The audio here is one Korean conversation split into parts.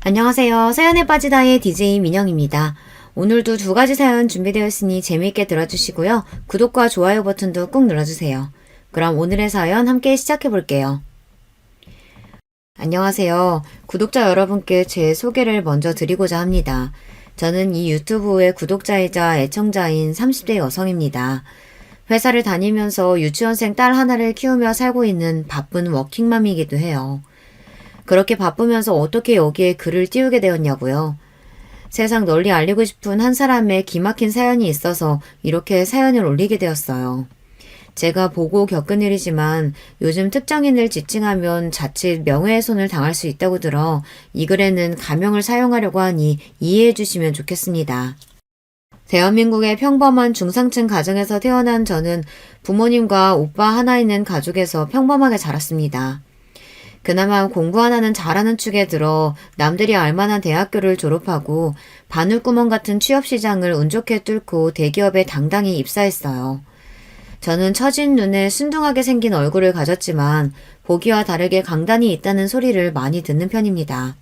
안녕하세요. 사연에 빠지다의 DJ 민영입니다. 오늘도 두 가지 사연 준비되어 있으니 재미있게 들어주시고요. 구독과 좋아요 버튼도 꾹 눌러주세요. 그럼 오늘의 사연 함께 시작해 볼게요. 안녕하세요. 구독자 여러분께 제 소개를 먼저 드리고자 합니다. 저는 이 유튜브의 구독자이자 애청자인 30대 여성입니다. 회사를 다니면서 유치원생 딸 하나를 키우며 살고 있는 바쁜 워킹맘이기도 해요. 그렇게 바쁘면서 어떻게 여기에 글을 띄우게 되었냐고요. 세상 널리 알리고 싶은 한 사람의 기막힌 사연이 있어서 이렇게 사연을 올리게 되었어요. 제가 보고 겪은 일이지만 요즘 특정인을 지칭하면 자칫 명예훼손을 당할 수 있다고 들어 이 글에는 가명을 사용하려고 하니 이해해 주시면 좋겠습니다. 대한민국의 평범한 중상층 가정에서 태어난 저는 부모님과 오빠 하나 있는 가족에서 평범하게 자랐습니다. 그나마 공부 하나는 잘하는 축에 들어 남들이 알만한 대학교를 졸업하고 바늘구멍 같은 취업시장을 운 좋게 뚫고 대기업에 당당히 입사했어요. 저는 처진 눈에 순둥하게 생긴 얼굴을 가졌지만 보기와 다르게 강단이 있다는 소리를 많이 듣는 편입니다.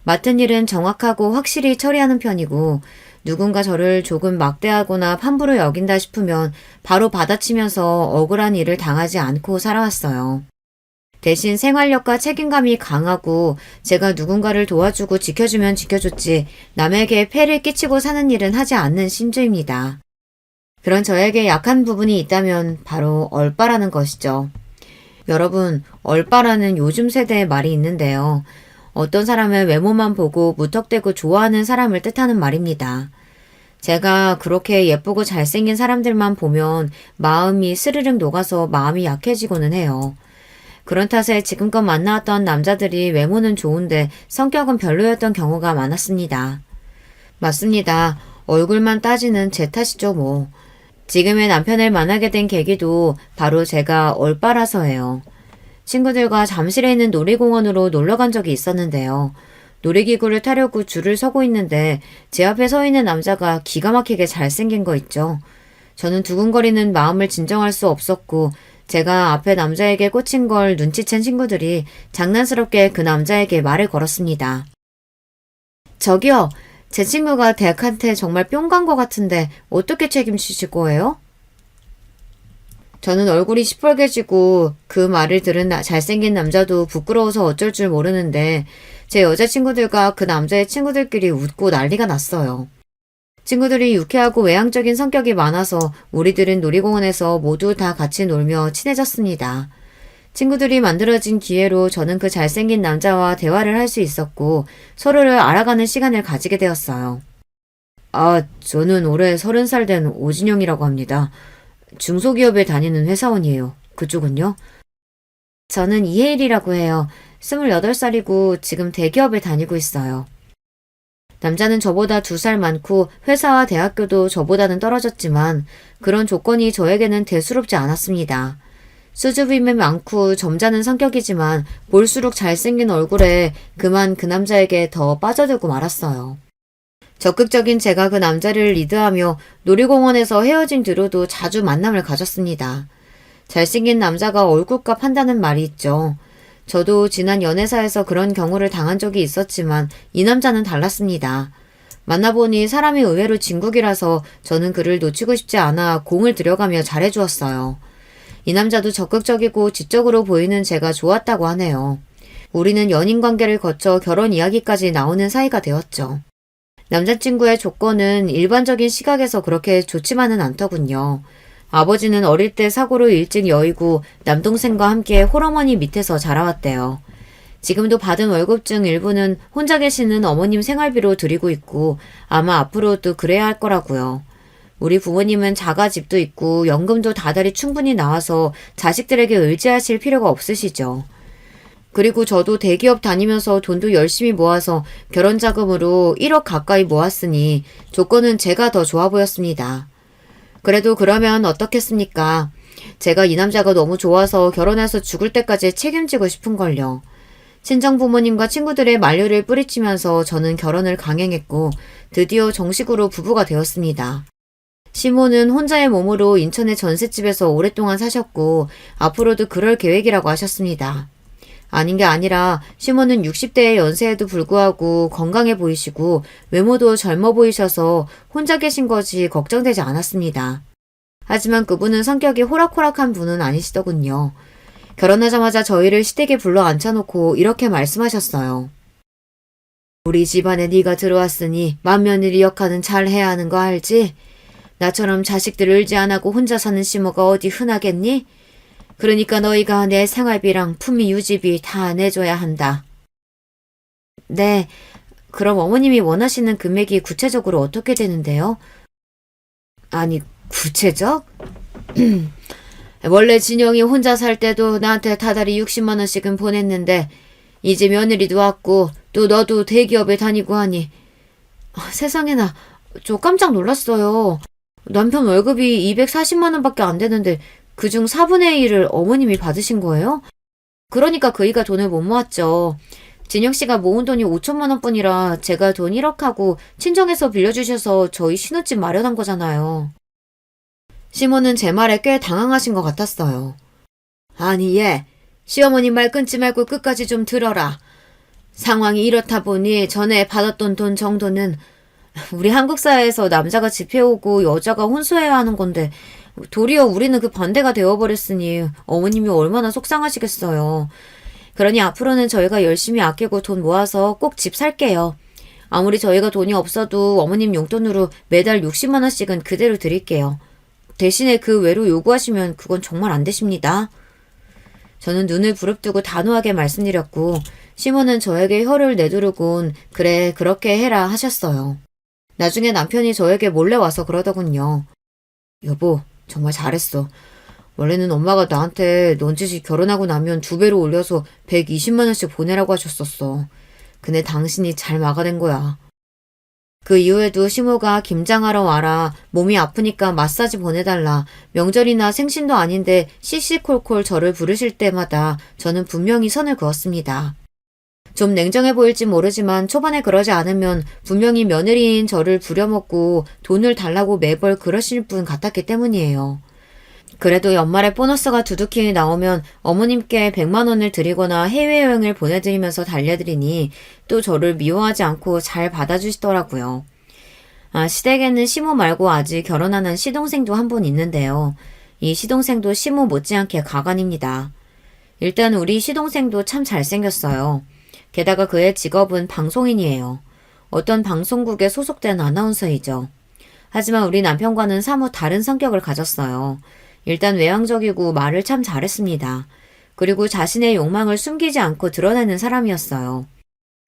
맡은 일은 정확하고 확실히 처리하는 편이고 누군가 저를 조금 막대하거나 함부로 여긴다 싶으면 바로 받아치면서 억울한 일을 당하지 않고 살아왔어요. 대신 생활력과 책임감이 강하고 제가 누군가를 도와주고 지켜주면 지켜줬지 남에게 폐를 끼치고 사는 일은 하지 않는 신주입니다. 그런 저에게 약한 부분이 있다면 바로 얼빠라는 것이죠. 여러분, 얼빠라는 요즘 세대의 말이 있는데요. 어떤 사람은 외모만 보고 무턱대고 좋아하는 사람을 뜻하는 말입니다. 제가 그렇게 예쁘고 잘생긴 사람들만 보면 마음이 스르륵 녹아서 마음이 약해지고는 해요. 그런 탓에 지금껏 만나왔던 남자들이 외모는 좋은데 성격은 별로였던 경우가 많았습니다. 맞습니다. 얼굴만 따지는 제 탓이죠 뭐. 지금의 남편을 만나게 된 계기도 바로 제가 얼빠라서예요. 친구들과 잠실에 있는 놀이공원으로 놀러 간 적이 있었는데요. 놀이기구를 타려고 줄을 서고 있는데 제 앞에 서 있는 남자가 기가 막히게 잘생긴 거 있죠. 저는 두근거리는 마음을 진정할 수 없었고 제가 앞에 남자에게 꽂힌 걸 눈치챈 친구들이 장난스럽게 그 남자에게 말을 걸었습니다. 저기요, 제 친구가 덱한테 정말 뿅 간 것 같은데 어떻게 책임지실 거예요? 저는 얼굴이 시뻘개지고 그 말을 들은 잘생긴 남자도 부끄러워서 어쩔 줄 모르는데 제 여자친구들과 그 남자의 친구들끼리 웃고 난리가 났어요. 친구들이 유쾌하고 외향적인 성격이 많아서 우리들은 놀이공원에서 모두 다 같이 놀며 친해졌습니다. 친구들이 만들어진 기회로 저는 그 잘생긴 남자와 대화를 할 수 있었고 서로를 알아가는 시간을 가지게 되었어요. 저는 올해 30살 된 오진영이라고 합니다. 중소기업에 다니는 회사원이에요. 그쪽은요? 저는 이혜일이라고 해요. 28살이고 지금 대기업에 다니고 있어요. 남자는 저보다 2살 많고 회사와 대학교도 저보다는 떨어졌지만 그런 조건이 저에게는 대수롭지 않았습니다. 수줍음이 많고 점잖은 성격이지만 볼수록 잘생긴 얼굴에 그만 그 남자에게 더 빠져들고 말았어요. 적극적인 제가 그 남자를 리드하며 놀이공원에서 헤어진 뒤로도 자주 만남을 가졌습니다. 잘생긴 남자가 얼굴값 한다는 말이 있죠. 저도 지난 연애사에서 그런 경우를 당한 적이 있었지만 이 남자는 달랐습니다. 만나보니 사람이 의외로 진국이라서 저는 그를 놓치고 싶지 않아 공을 들여가며 잘해주었어요. 이 남자도 적극적이고 지적으로 보이는 제가 좋았다고 하네요. 우리는 연인 관계를 거쳐 결혼 이야기까지 나오는 사이가 되었죠. 남자친구의 조건은 일반적인 시각에서 그렇게 좋지만은 않더군요. 아버지는 어릴 때 사고로 일찍 여의고 남동생과 함께 홀어머니 밑에서 자라왔대요. 지금도 받은 월급 중 일부는 혼자 계시는 어머님 생활비로 드리고 있고 아마 앞으로도 그래야 할 거라고요. 우리 부모님은 자가집도 있고 연금도 다달이 충분히 나와서 자식들에게 의지하실 필요가 없으시죠. 그리고 저도 대기업 다니면서 돈도 열심히 모아서 결혼자금으로 1억 가까이 모았으니 조건은 제가 더 좋아 보였습니다. 그래도 그러면 어떻겠습니까? 제가 이 남자가 너무 좋아서 결혼해서 죽을 때까지 책임지고 싶은걸요. 친정 부모님과 친구들의 만류를 뿌리치면서 저는 결혼을 강행했고 드디어 정식으로 부부가 되었습니다. 시모는 혼자의 몸으로 인천의 전셋집에서 오랫동안 사셨고 앞으로도 그럴 계획이라고 하셨습니다. 아닌 게 아니라 시모는 60대의 연세에도 불구하고 건강해 보이시고 외모도 젊어 보이셔서 혼자 계신 것이 걱정되지 않았습니다. 하지만 그분은 성격이 호락호락한 분은 아니시더군요. 결혼하자마자 저희를 시댁에 불러 앉혀놓고 이렇게 말씀하셨어요. 우리 집안에 네가 들어왔으니 맏며느리 역할은 잘 해야 하는 거 알지? 나처럼 자식들 을지 안 하고 혼자 사는 시모가 어디 흔하겠니? 그러니까 너희가 내 생활비랑 품위 유지비 다 내줘야 한다. 네, 그럼 어머님이 원하시는 금액이 구체적으로 어떻게 되는데요? 아니, 구체적? 원래 진영이 혼자 살 때도 나한테 다달이 60만 원씩은 보냈는데 이제 며느리도 왔고 또 너도 대기업에 다니고 하니 세상에나 저 깜짝 놀랐어요. 남편 월급이 240만 원밖에 안 되는데 그중 4분의 1을 어머님이 받으신 거예요? 그러니까 그이가 돈을 못 모았죠. 진영 씨가 모은 돈이 5천만 원뿐이라 제가 돈 1억 하고 친정에서 빌려주셔서 저희 신혼집 마련한 거잖아요. 시모는 제 말에 꽤 당황하신 것 같았어요. 아니 얘, 시어머니 말 끊지 말고 끝까지 좀 들어라. 상황이 이렇다 보니 전에 받았던 돈 정도는 우리 한국 사회에서 남자가 집해오고 여자가 혼수해야 하는 건데 도리어 우리는 그 반대가 되어버렸으니 어머님이 얼마나 속상하시겠어요. 그러니 앞으로는 저희가 열심히 아끼고 돈 모아서 꼭 집 살게요. 아무리 저희가 돈이 없어도 어머님 용돈으로 매달 60만 원씩은 그대로 드릴게요. 대신에 그 외로 요구하시면 그건 정말 안 되십니다. 저는 눈을 부릅뜨고 단호하게 말씀드렸고 시모는 저에게 혀를 내두르곤 그래 그렇게 해라 하셨어요. 나중에 남편이 저에게 몰래 와서 그러더군요. 여보, 정말 잘했어. 원래는 엄마가 나한테 넌지시 결혼하고 나면 2배로 올려서 120만 원씩 보내라고 하셨었어. 근데 당신이 잘 막아낸 거야. 그 이후에도 시모가 김장하러 와라, 몸이 아프니까 마사지 보내달라, 명절이나 생신도 아닌데 시시콜콜 저를 부르실 때마다 저는 분명히 선을 그었습니다. 좀 냉정해 보일지 모르지만 초반에 그러지 않으면 분명히 며느리인 저를 부려먹고 돈을 달라고 매벌 그러실 분 같았기 때문이에요. 그래도 연말에 보너스가 두둑히 나오면 어머님께 100만 원을 드리거나 해외여행을 보내드리면서 달래드리니 또 저를 미워하지 않고 잘 받아주시더라고요. 시댁에는 시모 말고 아직 결혼 안 한 시동생도 한 분 있는데요. 이 시동생도 시모 못지않게 가관입니다. 일단 우리 시동생도 참 잘생겼어요. 게다가 그의 직업은 방송인이에요. 어떤 방송국에 소속된 아나운서이죠. 하지만 우리 남편과는 사뭇 다른 성격을 가졌어요. 일단 외향적이고 말을 참 잘했습니다. 그리고 자신의 욕망을 숨기지 않고 드러내는 사람이었어요.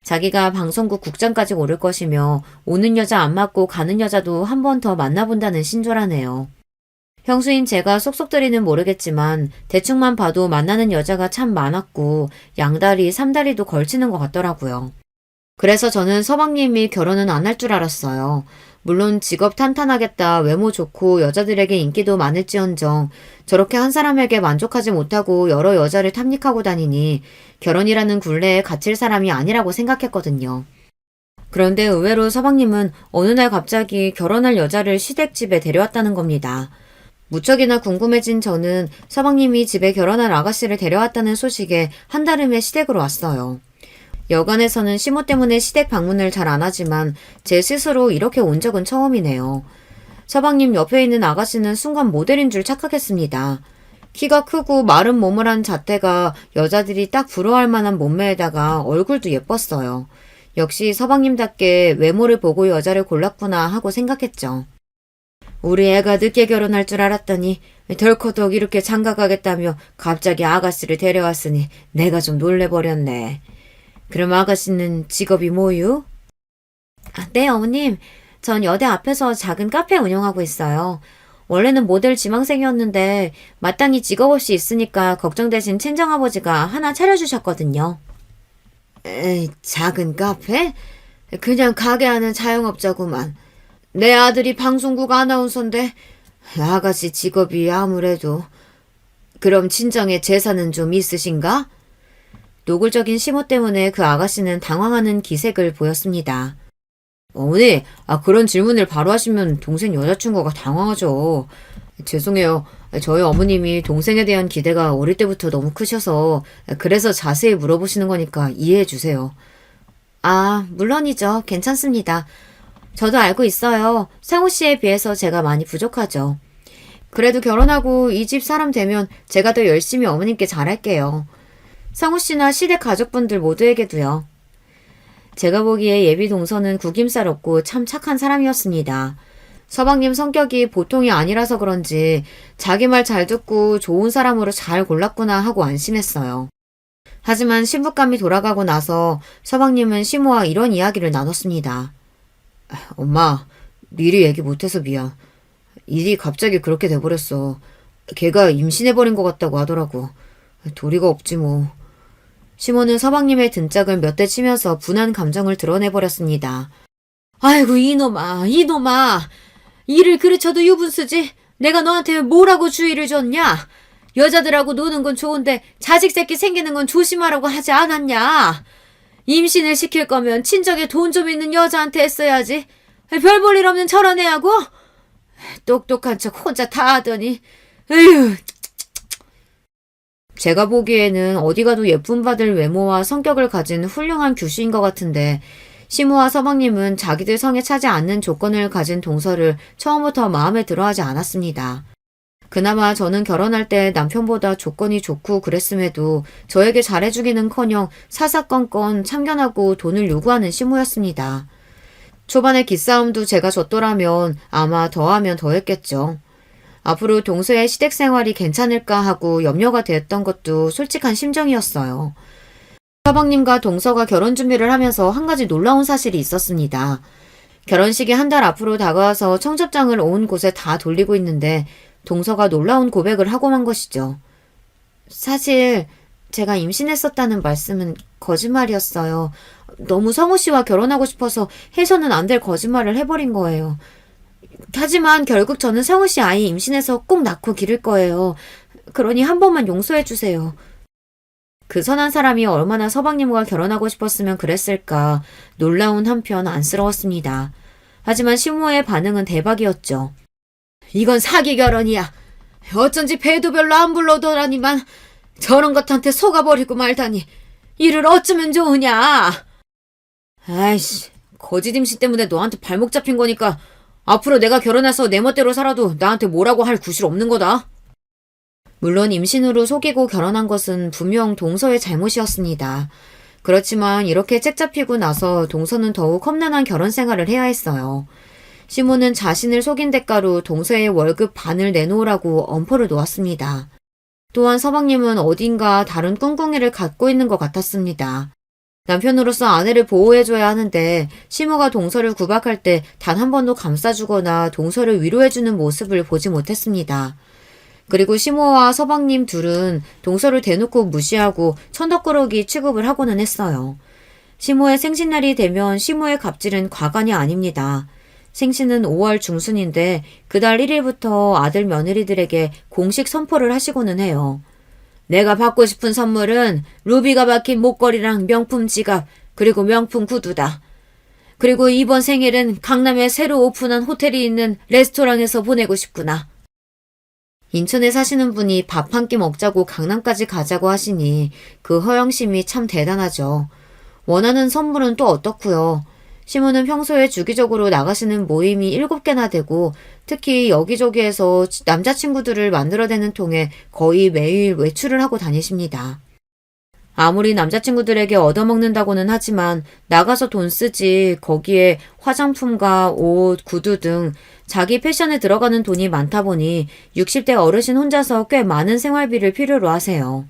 자기가 방송국 국장까지 오를 것이며 오는 여자 안 맞고 가는 여자도 한 번 더 만나본다는 신조라네요. 형수인 제가 속속들이는 모르겠지만 대충만 봐도 만나는 여자가 참 많았고 양다리, 삼다리도 걸치는 것 같더라고요. 그래서 저는 서방님이 결혼은 안 할 줄 알았어요. 물론 직업 탄탄하겠다, 외모 좋고 여자들에게 인기도 많을지언정 저렇게 한 사람에게 만족하지 못하고 여러 여자를 탐닉하고 다니니 결혼이라는 굴레에 갇힐 사람이 아니라고 생각했거든요. 그런데 의외로 서방님은 어느 날 갑자기 결혼할 여자를 시댁집에 데려왔다는 겁니다. 무척이나 궁금해진 저는 서방님이 집에 결혼할 아가씨를 데려왔다는 소식에 한달음에 시댁으로 왔어요. 여간에서는 시모 때문에 시댁 방문을 잘 안 하지만 제 스스로 이렇게 온 적은 처음이네요. 서방님 옆에 있는 아가씨는 순간 모델인 줄 착각했습니다. 키가 크고 마른 몸을 한 자태가 여자들이 딱 부러워할 만한 몸매에다가 얼굴도 예뻤어요. 역시 서방님답게 외모를 보고 여자를 골랐구나 하고 생각했죠. 우리 애가 늦게 결혼할 줄 알았더니 덜커덕 이렇게 장가가겠다며 갑자기 아가씨를 데려왔으니 내가 좀 놀래버렸네. 그럼 아가씨는 직업이 뭐유? 네, 어머님. 전 여대 앞에서 작은 카페 운영하고 있어요. 원래는 모델 지망생이었는데 마땅히 직업 없이 있으니까 걱정되신 친정아버지가 하나 차려주셨거든요. 에이, 작은 카페? 그냥 가게 하는 자영업자구만. 내 아들이 방송국 아나운서인데 아가씨 직업이 아무래도. 그럼 친정에 재산은 좀 있으신가? 노골적인 시모 때문에 그 아가씨는 당황하는 기색을 보였습니다. 어머니, 그런 질문을 바로 하시면 동생 여자친구가 당황하죠. 죄송해요. 저희 어머님이 동생에 대한 기대가 어릴 때부터 너무 크셔서 그래서 자세히 물어보시는 거니까 이해해 주세요. 아, 물론이죠. 괜찮습니다. 저도 알고 있어요. 상우 씨에 비해서 제가 많이 부족하죠. 그래도 결혼하고 이 집 사람 되면 제가 더 열심히 어머님께 잘할게요. 상우 씨나 시댁 가족분들 모두에게도요. 제가 보기에 예비 동서는 구김살 없고 참 착한 사람이었습니다. 서방님 성격이 보통이 아니라서 그런지 자기 말 잘 듣고 좋은 사람으로 잘 골랐구나 하고 안심했어요. 하지만 신부감이 돌아가고 나서 서방님은 시모와 이런 이야기를 나눴습니다. 엄마, 미리 얘기 못해서 미안. 일이 갑자기 그렇게 돼버렸어. 걔가 임신해버린 것 같다고 하더라고. 도리가 없지 뭐. 시모는 서방님의 등짝을 몇 대 치면서 분한 감정을 드러내버렸습니다. 아이고 이놈아. 일을 그르쳐도 유분수지. 내가 너한테 뭐라고 주의를 줬냐? 여자들하고 노는 건 좋은데 자식 새끼 생기는 건 조심하라고 하지 않았냐? 임신을 시킬 거면 친정에 돈 좀 있는 여자한테 했어야지. 별 볼 일 없는 저런 애하고? 똑똑한 척 혼자 다 하더니. 에휴. 제가 보기에는 어디 가도 예쁨 받을 외모와 성격을 가진 훌륭한 규수인 것 같은데 시모와 서방님은 자기들 성에 차지 않는 조건을 가진 동서를 처음부터 마음에 들어하지 않았습니다. 그나마 저는 결혼할 때 남편보다 조건이 좋고 그랬음에도 저에게 잘해주기는커녕 사사건건 참견하고 돈을 요구하는 시모였습니다. 초반에 기싸움도 제가 졌더라면 아마 더하면 더했겠죠. 앞으로 동서의 시댁 생활이 괜찮을까 하고 염려가 되었던 것도 솔직한 심정이었어요. 서방님과 동서가 결혼 준비를 하면서 한 가지 놀라운 사실이 있었습니다. 결혼식이 한 달 앞으로 다가와서 청첩장을 온 곳에 다 돌리고 있는데 동서가 놀라운 고백을 하고 만 것이죠. 사실 제가 임신했었다는 말씀은 거짓말이었어요. 너무 성우 씨와 결혼하고 싶어서 해서는 안 될 거짓말을 해버린 거예요. 하지만 결국 저는 성우 씨 아이 임신해서 꼭 낳고 기를 거예요. 그러니 한 번만 용서해 주세요. 그 선한 사람이 얼마나 서방님과 결혼하고 싶었으면 그랬을까 놀라운 한편 안쓰러웠습니다. 하지만 시모의 반응은 대박이었죠. 이건 사기 결혼이야. 어쩐지 배도 별로 안 불러더라니만 저런 것한테 속아버리고 말다니. 이를 어쩌면 좋으냐. 아이씨, 거짓 임신 때문에 너한테 발목 잡힌 거니까 앞으로 내가 결혼해서 내 멋대로 살아도 나한테 뭐라고 할 구실 없는 거다. 물론 임신으로 속이고 결혼한 것은 분명 동서의 잘못이었습니다. 그렇지만 이렇게 책 잡히고 나서 동서는 더욱 험난한 결혼 생활을 해야 했어요. 시모는 자신을 속인 대가로 동서의 월급 반을 내놓으라고 엄포를 놓았습니다. 또한 서방님은 어딘가 다른 꿍꿍이를 갖고 있는 것 같았습니다. 남편으로서 아내를 보호해줘야 하는데 시모가 동서를 구박할 때 단 한 번도 감싸주거나 동서를 위로해주는 모습을 보지 못했습니다. 그리고 시모와 서방님 둘은 동서를 대놓고 무시하고 천덕꾸러기 취급을 하고는 했어요. 시모의 생신날이 되면 시모의 갑질은 과간이 아닙니다. 생신은 5월 중순인데 그달 1일부터 아들 며느리들에게 공식 선포를 하시고는 해요. 내가 받고 싶은 선물은 루비가 박힌 목걸이랑 명품 지갑 그리고 명품 구두다. 그리고 이번 생일은 강남에 새로 오픈한 호텔이 있는 레스토랑에서 보내고 싶구나. 인천에 사시는 분이 밥 한 끼 먹자고 강남까지 가자고 하시니 그 허영심이 참 대단하죠. 원하는 선물은 또 어떻고요. 시모는 평소에 주기적으로 나가시는 모임이 7개나 되고 특히 여기저기에서 남자친구들을 만들어내는 통에 거의 매일 외출을 하고 다니십니다. 아무리 남자친구들에게 얻어먹는다고는 하지만 나가서 돈 쓰지 거기에 화장품과 옷, 구두 등 자기 패션에 들어가는 돈이 많다 보니 60대 어르신 혼자서 꽤 많은 생활비를 필요로 하세요.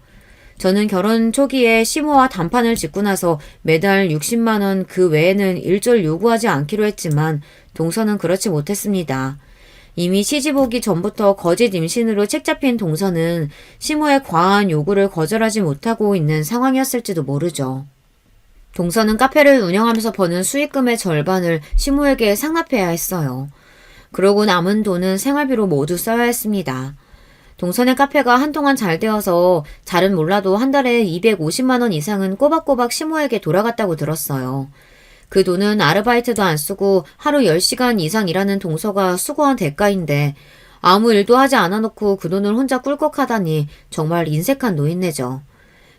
저는 결혼 초기에 시모와 단판을 짓고 나서 매달 60만 원 그 외에는 일절 요구하지 않기로 했지만 동서는 그렇지 못했습니다. 이미 시집 오기 전부터 거짓 임신으로 책 잡힌 동서는 시모의 과한 요구를 거절하지 못하고 있는 상황이었을지도 모르죠. 동서는 카페를 운영하면서 버는 수익금의 절반을 시모에게 상납해야 했어요. 그러고 남은 돈은 생활비로 모두 써야 했습니다. 동선의 카페가 한동안 잘 되어서 잘은 몰라도 한 달에 250만 원 이상은 꼬박꼬박 시모에게 돌아갔다고 들었어요. 그 돈은 아르바이트도 안 쓰고 하루 10시간 이상 일하는 동서가 수고한 대가인데 아무 일도 하지 않아 놓고 그 돈을 혼자 꿀꺽하다니 정말 인색한 노인네죠.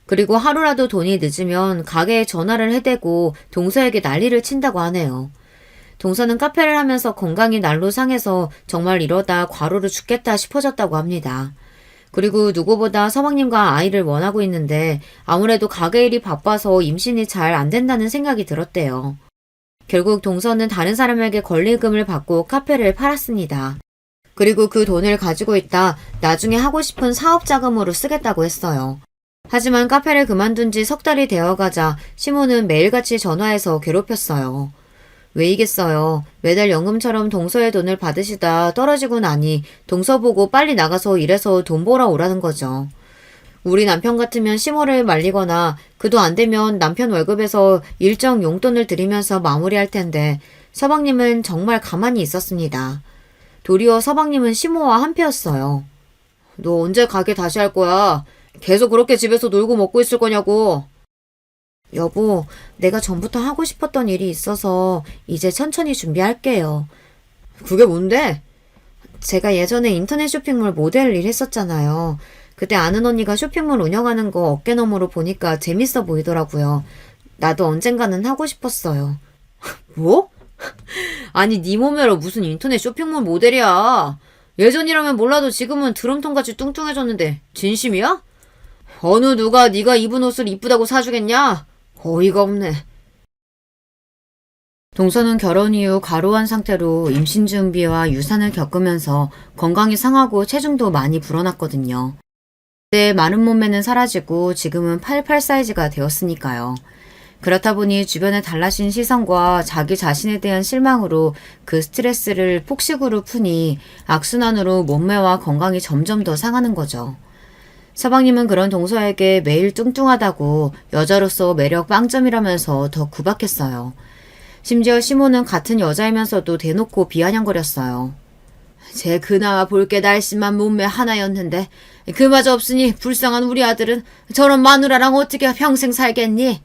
그리고 하루라도 돈이 늦으면 가게에 전화를 해대고 동서에게 난리를 친다고 하네요. 동서는 카페를 하면서 건강이 날로 상해서 정말 이러다 과로로 죽겠다 싶어졌다고 합니다. 그리고 누구보다 서방님과 아이를 원하고 있는데 아무래도 가게 일이 바빠서 임신이 잘 안 된다는 생각이 들었대요. 결국 동서는 다른 사람에게 권리금을 받고 카페를 팔았습니다. 그리고 그 돈을 가지고 있다 나중에 하고 싶은 사업 자금으로 쓰겠다고 했어요. 하지만 카페를 그만둔 지 석 달이 되어가자 시모는 매일같이 전화해서 괴롭혔어요. 왜이겠어요. 매달 연금처럼 동서의 돈을 받으시다 떨어지고 나니 동서 보고 빨리 나가서 일해서 돈 벌어 오라는 거죠. 우리 남편 같으면 시모를 말리거나 그도 안 되면 남편 월급에서 일정 용돈을 드리면서 마무리할 텐데 서방님은 정말 가만히 있었습니다. 도리어 서방님은 시모와 한패였어요. 너 언제 가게 다시 할 거야? 계속 그렇게 집에서 놀고 먹고 있을 거냐고. 여보, 내가 전부터 하고 싶었던 일이 있어서 이제 천천히 준비할게요. 그게 뭔데? 제가 예전에 인터넷 쇼핑몰 모델 일 했었잖아요. 그때 아는 언니가 쇼핑몰 운영하는 거 어깨너머로 보니까 재밌어 보이더라고요. 나도 언젠가는 하고 싶었어요. 뭐? 아니, 네 몸매로 무슨 인터넷 쇼핑몰 모델이야. 예전이라면 몰라도 지금은 드럼통같이 뚱뚱해졌는데 진심이야? 어느 누가 네가 입은 옷을 이쁘다고 사주겠냐? 어이가 없네. 동서는 결혼 이후 과로한 상태로 임신 준비와 유산을 겪으면서 건강이 상하고 체중도 많이 불어났거든요. 그때 마른 몸매는 사라지고 지금은 88 사이즈가 되었으니까요. 그렇다 보니 주변의 달라진 시선과 자기 자신에 대한 실망으로 그 스트레스를 폭식으로 푸니 악순환으로 몸매와 건강이 점점 더 상하는 거죠. 서방님은 그런 동서에게 매일 뚱뚱하다고 여자로서 매력 빵점이라면서 더 구박했어요. 심지어 시모는 같은 여자이면서도 대놓고 비아냥거렸어요. 제 그나마 볼 게 날씬한 몸매 하나였는데 그마저 없으니 불쌍한 우리 아들은 저런 마누라랑 어떻게 평생 살겠니?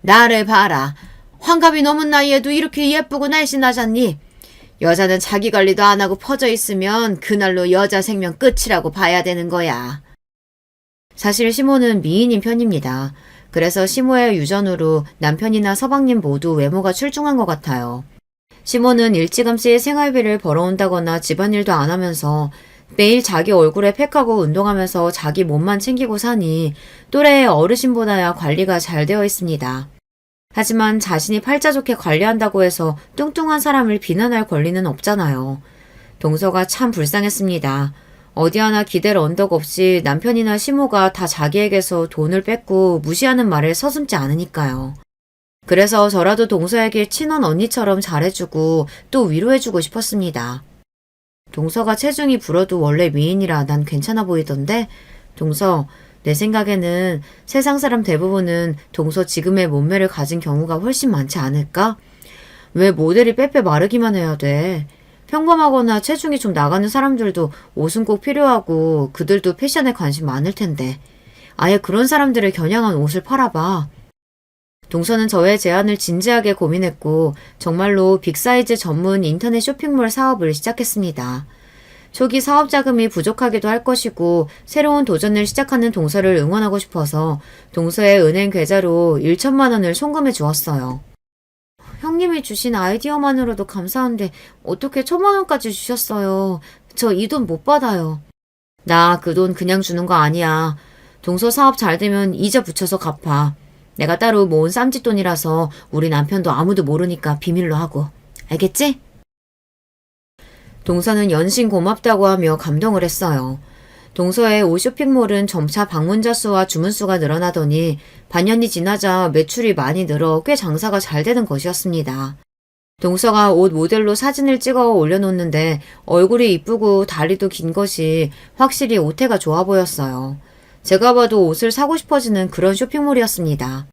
나를 봐라. 환갑이 넘은 나이에도 이렇게 예쁘고 날씬하잖니? 여자는 자기 관리도 안 하고 퍼져 있으면 그날로 여자 생명 끝이라고 봐야 되는 거야. 사실 시모는 미인인 편입니다. 그래서 시모의 유전으로 남편이나 서방님 모두 외모가 출중한 것 같아요. 시모는 일찌감치 생활비를 벌어온다거나 집안일도 안 하면서 매일 자기 얼굴에 팩하고 운동하면서 자기 몸만 챙기고 사니 또래의 어르신보다야 관리가 잘 되어 있습니다. 하지만 자신이 팔자 좋게 관리한다고 해서 뚱뚱한 사람을 비난할 권리는 없잖아요. 동서가 참 불쌍했습니다. 어디 하나 기댈 언덕 없이 남편이나 시모가 다 자기에게서 돈을 뺏고 무시하는 말을 서슴지 않으니까요. 그래서 저라도 동서에게 친한 언니처럼 잘해주고 또 위로해주고 싶었습니다. 동서가 체중이 불어도 원래 미인이라 난 괜찮아 보이던데 동서, 내 생각에는 세상 사람 대부분은 동서 지금의 몸매를 가진 경우가 훨씬 많지 않을까? 왜 모델이 빼빼 마르기만 해야 돼? 평범하거나 체중이 좀 나가는 사람들도 옷은 꼭 필요하고 그들도 패션에 관심 많을 텐데 아예 그런 사람들을 겨냥한 옷을 팔아봐. 동서는 저의 제안을 진지하게 고민했고 정말로 빅사이즈 전문 인터넷 쇼핑몰 사업을 시작했습니다. 초기 사업 자금이 부족하기도 할 것이고 새로운 도전을 시작하는 동서를 응원하고 싶어서 동서의 은행 계좌로 1천만 원을 송금해 주었어요. 형님이 주신 아이디어만으로도 감사한데 어떻게 1,000만 원까지 주셨어요. 저 이 돈 못 받아요. 나 그 돈 그냥 주는 거 아니야. 동서 사업 잘 되면 이자 붙여서 갚아. 내가 따로 모은 쌈짓돈이라서 우리 남편도 아무도 모르니까 비밀로 하고. 알겠지? 동서는 연신 고맙다고 하며 감동을 했어요. 동서의 옷 쇼핑몰은 점차 방문자 수와 주문 수가 늘어나더니 반년이 지나자 매출이 많이 늘어 꽤 장사가 잘 되는 것이었습니다. 동서가 옷 모델로 사진을 찍어 올려놓는데 얼굴이 이쁘고 다리도 긴 것이 확실히 옷태가 좋아 보였어요. 제가 봐도 옷을 사고 싶어지는 그런 쇼핑몰이었습니다.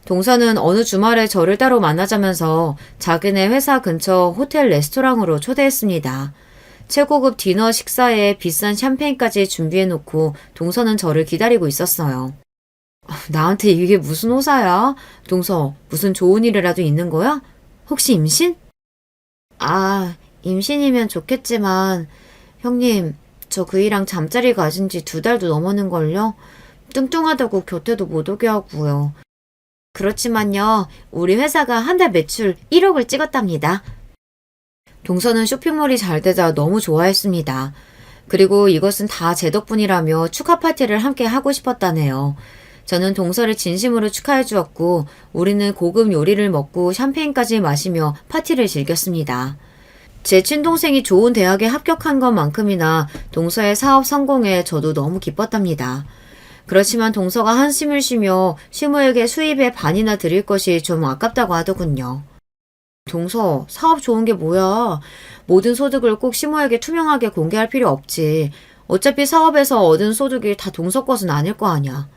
동서는 어느 주말에 저를 따로 만나자면서 자기네 회사 근처 호텔 레스토랑으로 초대했습니다. 최고급 디너 식사에 비싼 샴페인까지 준비해놓고 동서는 저를 기다리고 있었어요. 나한테 이게 무슨 호사야? 동서, 무슨 좋은 일이라도 있는 거야? 혹시 임신? 임신이면 좋겠지만 형님, 저 그이랑 잠자리 가진 지 2달도 넘었는걸요? 뚱뚱하다고 곁에도 못 오게 하고요. 그렇지만요, 우리 회사가 한 달 매출 1억을 찍었답니다. 동서는 쇼핑몰이 잘 되자 너무 좋아했습니다. 그리고 이것은 다 제 덕분이라며 축하 파티를 함께 하고 싶었다네요. 저는 동서를 진심으로 축하해 주었고 우리는 고급 요리를 먹고 샴페인까지 마시며 파티를 즐겼습니다. 제 친동생이 좋은 대학에 합격한 것만큼이나 동서의 사업 성공에 저도 너무 기뻤답니다. 그렇지만 동서가 한숨을 쉬며 시모에게 수입의 반이나 드릴 것이 좀 아깝다고 하더군요. 동서, 사업 좋은 게 뭐야? 모든 소득을 꼭 시모에게 투명하게 공개할 필요 없지. 어차피 사업에서 얻은 소득이 다 동서 것은 아닐 거 아냐.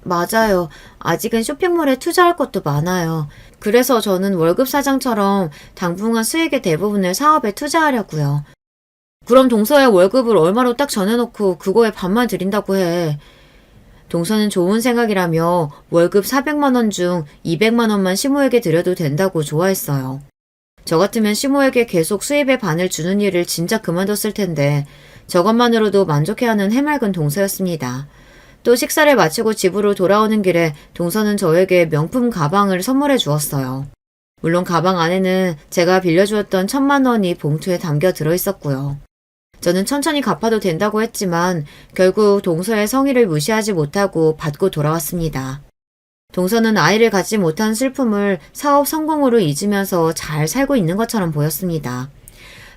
맞아요. 아직은 쇼핑몰에 투자할 것도 많아요. 그래서 저는 월급 사장처럼 당분간 수익의 대부분을 사업에 투자하려고요. 그럼 동서의 월급을 얼마로 딱 정해놓고 그거에 반만 드린다고 해. 동서는 좋은 생각이라며 월급 400만 원 중 200만 원만 시모에게 드려도 된다고 좋아했어요. 저 같으면 시모에게 계속 수입의 반을 주는 일을 진짜 그만뒀을 텐데 저것만으로도 만족해하는 해맑은 동서였습니다. 또 식사를 마치고 집으로 돌아오는 길에 동서는 저에게 명품 가방을 선물해 주었어요. 물론 가방 안에는 제가 빌려주었던 1,000만 원이 봉투에 담겨 들어있었고요. 저는 천천히 갚아도 된다고 했지만 결국 동서의 성의를 무시하지 못하고 받고 돌아왔습니다. 동서는 아이를 갖지 못한 슬픔을 사업 성공으로 잊으면서 잘 살고 있는 것처럼 보였습니다.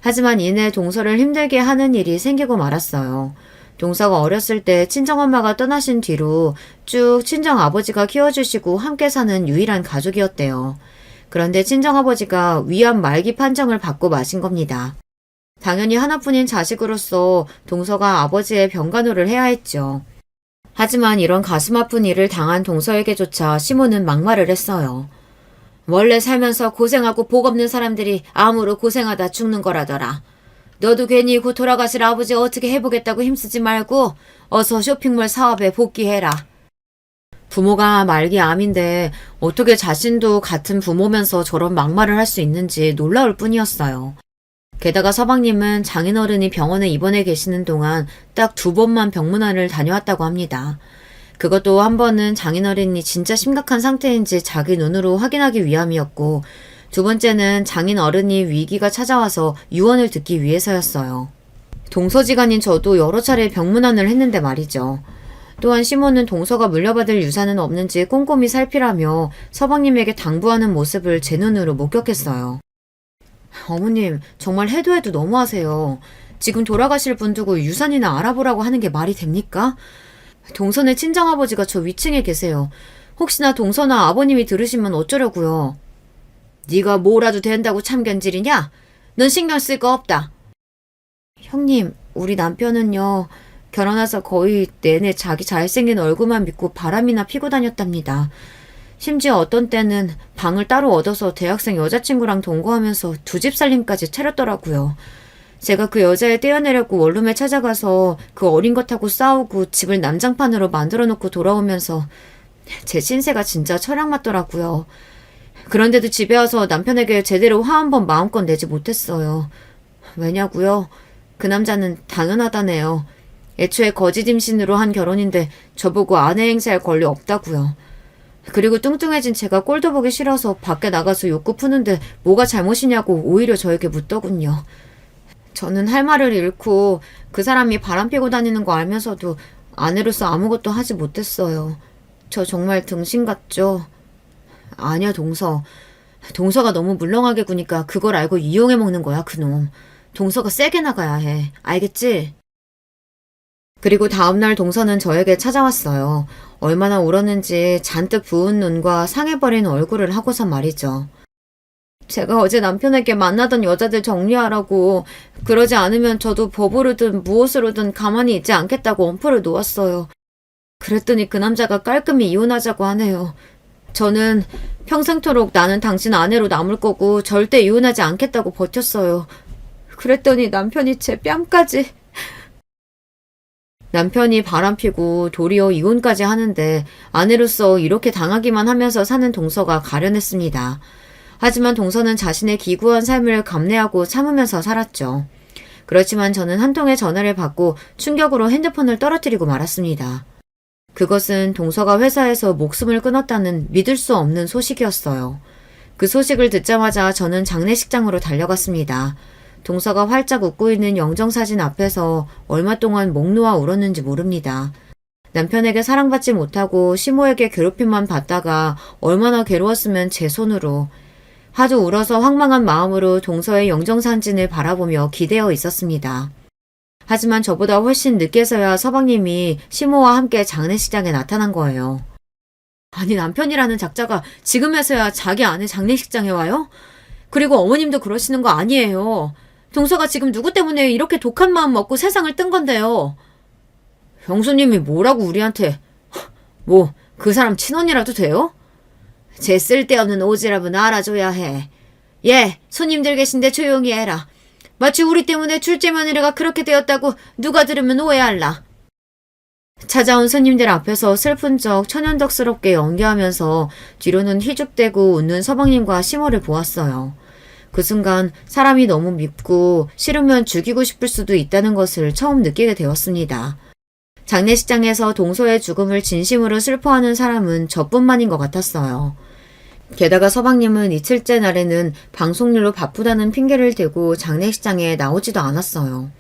하지만 이내 동서를 힘들게 하는 일이 생기고 말았어요. 동서가 어렸을 때 친정엄마가 떠나신 뒤로 쭉 친정아버지가 키워주시고 함께 사는 유일한 가족이었대요. 그런데 친정아버지가 위암 말기 판정을 받고 마신 겁니다. 당연히 하나뿐인 자식으로서 동서가 아버지의 병간호를 해야 했죠. 하지만 이런 가슴 아픈 일을 당한 동서에게조차 시모는 막말을 했어요. 원래 살면서 고생하고 복 없는 사람들이 암으로 고생하다 죽는 거라더라. 너도 괜히 곧 돌아가실 아버지 어떻게 해보겠다고 힘쓰지 말고 어서 쇼핑몰 사업에 복귀해라. 부모가 말기 암인데 어떻게 자신도 같은 부모면서 저런 막말을 할 수 있는지 놀라울 뿐이었어요. 게다가 서방님은 장인어른이 병원에 입원해 계시는 동안 딱 2번만 병문안을 다녀왔다고 합니다. 그것도 한 번은 장인어른이 진짜 심각한 상태인지 자기 눈으로 확인하기 위함이었고 2번째는 장인어른이 위기가 찾아와서 유언을 듣기 위해서였어요. 동서지간인 저도 여러 차례 병문안을 했는데 말이죠. 또한 시모는 동서가 물려받을 유산은 없는지 꼼꼼히 살피라며 서방님에게 당부하는 모습을 제 눈으로 목격했어요. 어머님, 정말 해도 해도 너무하세요. 지금 돌아가실 분 두고 유산이나 알아보라고 하는 게 말이 됩니까? 동서네 친정아버지가 저 위층에 계세요. 혹시나 동서나 아버님이 들으시면 어쩌려고요. 네가 뭐라도 된다고 참견질이냐? 넌 신경 쓸 거 없다. 형님, 우리 남편은요. 결혼해서 거의 내내 자기 잘생긴 얼굴만 믿고 바람이나 피고 다녔답니다. 심지어 어떤 때는 방을 따로 얻어서 대학생 여자친구랑 동거하면서 2집 살림까지 차렸더라고요. 제가 그 여자애 떼어내려고 원룸에 찾아가서 그 어린 것하고 싸우고 집을 난장판으로 만들어 놓고 돌아오면서 제 신세가 진짜 철학 맞더라고요. 그런데도 집에 와서 남편에게 제대로 화 한 번 마음껏 내지 못했어요. 왜냐고요? 그 남자는 당연하다네요. 애초에 거짓 임신으로 한 결혼인데 저보고 아내 행세할 권리 없다고요. 그리고 뚱뚱해진 제가 꼴도 보기 싫어서 밖에 나가서 욕구 푸는데 뭐가 잘못이냐고 오히려 저에게 묻더군요. 저는 할 말을 잃고 그 사람이 바람피고 다니는 거 알면서도 아내로서 아무것도 하지 못했어요. 저 정말 등신 같죠? 아니야, 동서. 동서가 너무 물렁하게 구니까 그걸 알고 이용해 먹는 거야, 그놈. 동서가 세게 나가야 해. 알겠지? 그리고 다음날 동서는 저에게 찾아왔어요. 얼마나 울었는지 잔뜩 부은 눈과 상해버린 얼굴을 하고서 말이죠. 제가 어제 남편에게 만나던 여자들 정리하라고, 그러지 않으면 저도 법으로든 무엇으로든 가만히 있지 않겠다고 엄포를 놓았어요. 그랬더니 그 남자가 깔끔히 이혼하자고 하네요. 저는 평생토록 나는 당신 아내로 남을 거고 절대 이혼하지 않겠다고 버텼어요. 그랬더니 남편이 제 뺨까지... 남편이 바람피고 도리어 이혼까지 하는데 아내로서 이렇게 당하기만 하면서 사는 동서가 가련했습니다. 하지만 동서는 자신의 기구한 삶을 감내하고 참으면서 살았죠. 그렇지만 저는 한 통의 전화를 받고 충격으로 핸드폰을 떨어뜨리고 말았습니다. 그것은 동서가 회사에서 목숨을 끊었다는 믿을 수 없는 소식이었어요. 그 소식을 듣자마자 저는 장례식장으로 달려갔습니다. 동서가 활짝 웃고 있는 영정사진 앞에서 얼마 동안 목 놓아 울었는지 모릅니다. 남편에게 사랑받지 못하고 시모에게 괴롭힘만 받다가 얼마나 괴로웠으면 제 손으로. 하도 울어서 황망한 마음으로 동서의 영정사진을 바라보며 기대어 있었습니다. 하지만 저보다 훨씬 늦게서야 서방님이 시모와 함께 장례식장에 나타난 거예요. 아니, 남편이라는 작자가 지금에서야 자기 아내 장례식장에 와요? 그리고 어머님도 그러시는 거 아니에요. 동서가 지금 누구 때문에 이렇게 독한 마음 먹고 세상을 뜬 건데요. 형수님이 뭐라고 우리한테. 뭐 그 사람 친언니라도 돼요? 제 쓸데없는 오지랖은 알아줘야 해. 예, 손님들 계신데 조용히 해라. 마치 우리 때문에 둘째 며느리가 그렇게 되었다고 누가 들으면 오해할라. 찾아온 손님들 앞에서 슬픈 척 천연덕스럽게 연기하면서 뒤로는 휘죽대고 웃는 서방님과 시모를 보았어요. 그 순간 사람이 너무 밉고 싫으면 죽이고 싶을 수도 있다는 것을 처음 느끼게 되었습니다. 장례식장에서 동서의 죽음을 진심으로 슬퍼하는 사람은 저뿐만인 것 같았어요. 게다가 서방님은 이틀째 날에는 방송일로 바쁘다는 핑계를 대고 장례식장에 나오지도 않았어요.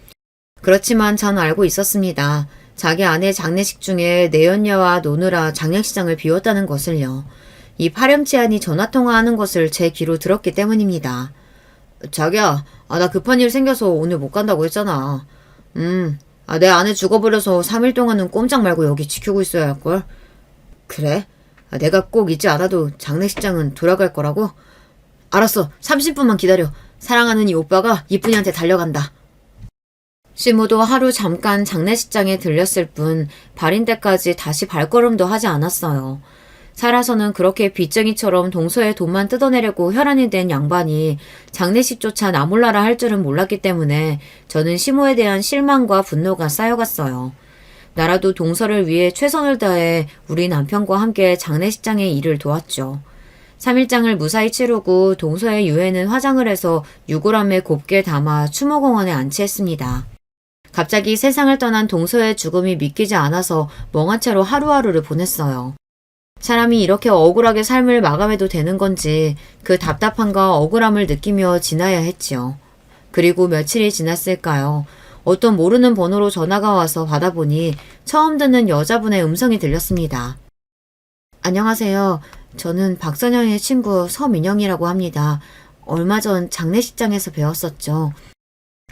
그렇지만 전 알고 있었습니다. 자기 아내 장례식 중에 내연녀와 노느라 장례식장을 비웠다는 것을요. 이 파렴치한이 전화통화하는 것을 제 귀로 들었기 때문입니다. 자기야, 나 급한 일 생겨서 오늘 못 간다고 했잖아. 내 아내 죽어버려서 3일 동안은 꼼짝 말고 여기 지키고 있어야 할걸. 그래? 내가 꼭 잊지 않아도 장례식장은 돌아갈 거라고? 알았어. 30분만 기다려. 사랑하는 이 오빠가 이쁜이한테 달려간다. 시모도 하루 잠깐 장례식장에 들렸을 뿐 발인 때까지 다시 발걸음도 하지 않았어요. 살아서는 그렇게 빚쟁이처럼 동서의 돈만 뜯어내려고 혈안이 된 양반이 장례식조차 나몰라라 할 줄은 몰랐기 때문에 저는 시모에 대한 실망과 분노가 쌓여갔어요. 나라도 동서를 위해 최선을 다해 우리 남편과 함께 장례식장의 일을 도왔죠. 3일장을 무사히 치르고 동서의 유해는 화장을 해서 유골함에 곱게 담아 추모공원에 안치했습니다. 갑자기 세상을 떠난 동서의 죽음이 믿기지 않아서 멍한 채로 하루하루를 보냈어요. 사람이 이렇게 억울하게 삶을 마감해도 되는 건지 그 답답함과 억울함을 느끼며 지나야 했지요. 그리고 며칠이 지났을까요? 어떤 모르는 번호로 전화가 와서 받아보니 처음 듣는 여자분의 음성이 들렸습니다. 안녕하세요. 저는 박선영의 친구 서민영이라고 합니다. 얼마 전 장례식장에서 배웠었죠.